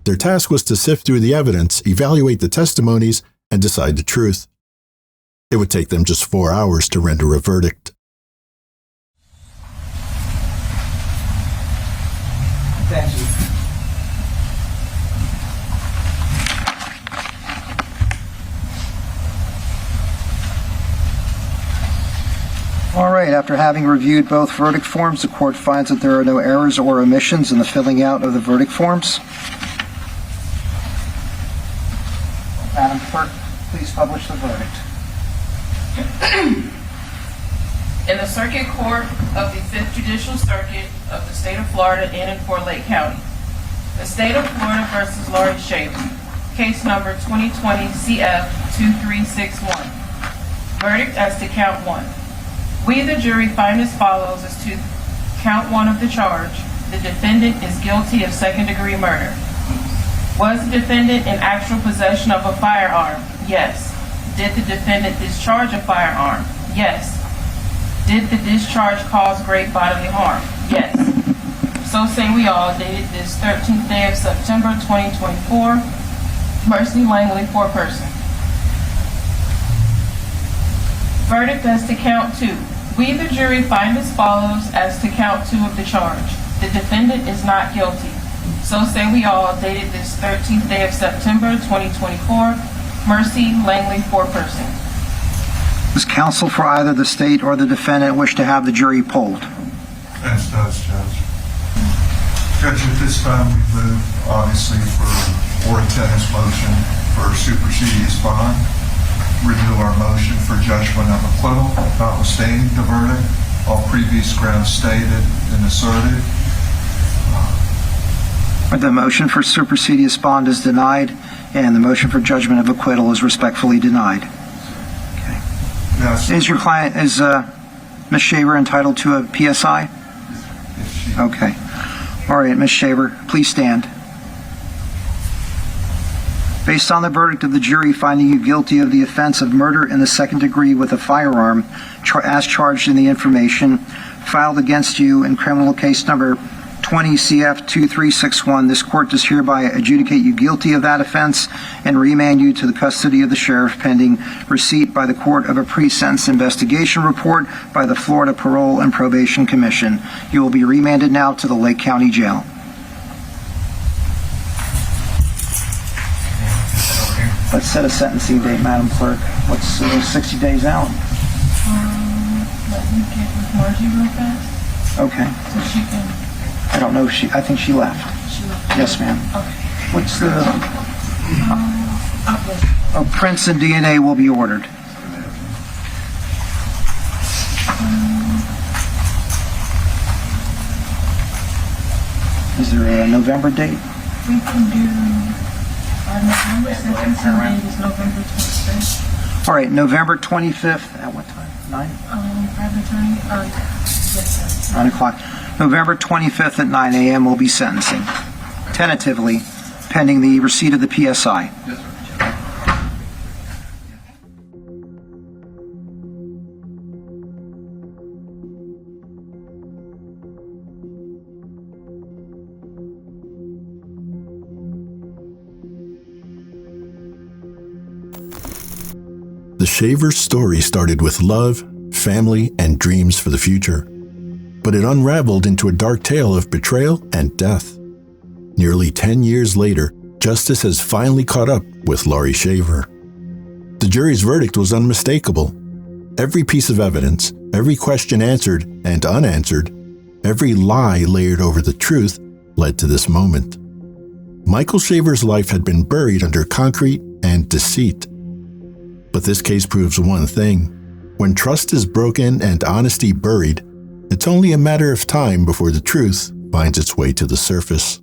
Their task was to sift through the evidence, evaluate the testimonies, and decide the truth. It would take them just 4 hours to render a verdict. Thank you. All right, after having reviewed both verdict forms, the court finds that there are no errors or omissions in the filling out of the verdict forms. Madam Clerk, please publish the verdict. In the Circuit Court of the 5th Judicial Circuit of the State of Florida in and for Lake County, the State of Florida versus Laurie Shaver, case number 2020 CF 2361. Verdict as to count 1. We, the jury, find as follows as to count 1 of the charge. The defendant is guilty of second-degree murder. Was the defendant in actual possession of a firearm? Yes. Did the defendant discharge a firearm? Yes. Did the discharge cause great bodily harm? Yes. So say we all, dated this 13th day of September 2024, Mercy Langley, foreperson. Verdict as to count 2. We, the jury, find as follows as to count 2 of the charge. The defendant is not guilty. So say we all, dated this 13th day of September 2024, Mercy Langley, foreperson. Does counsel for either the state or the defendant wish to have the jury polled? Yes, does, Judge. Judge, at this time we move, obviously, for Warren Tennis motion for supersedious bond. Renew our motion for judgment of acquittal, notwithstanding the verdict. All previous grounds stated and asserted. The motion for supersedious bond is denied, and the motion for judgment of acquittal is respectfully denied. Yes. Is your client, is Ms. Shaver entitled to a PSI? Okay. All right, Ms. Shaver, please stand. Based on the verdict of the jury finding you guilty of the offense of murder in the second degree with a firearm, as charged in the information filed against you in criminal case number 20 CF 2361, this court does hereby adjudicate you guilty of that offense and remand you to the custody of the sheriff pending receipt by the court of a pre-sentence investigation report by the Florida Parole and Probation Commission. You will be remanded now to the Lake County Jail. Let's set a sentencing date, Madam Clerk. What's 60 days out? Let me get with Margie real fast. Okay. So she can... I don't know if she, I think she left. She left. Yes, ma'am. Okay. What's the... prints and DNA will be ordered. Is there a November date? We can do our November sentencing date is November 25th. All right, November 25th. At what time? 9? Private attorney? Yes, sir. 9 o'clock. November 25th at 9 a.m. will be sentencing. Tentatively, pending the receipt of the PSI. Yes, sir. The Shaver story started with love, family, and dreams for the future. But it unraveled into a dark tale of betrayal and death. Nearly 10 years later, justice has finally caught up with Laurie Shaver. The jury's verdict was unmistakable. Every piece of evidence, every question answered and unanswered, every lie layered over the truth led to this moment. Michael Shaver's life had been buried under concrete and deceit. But this case proves one thing. When trust is broken and honesty buried, it's only a matter of time before the truth finds its way to the surface.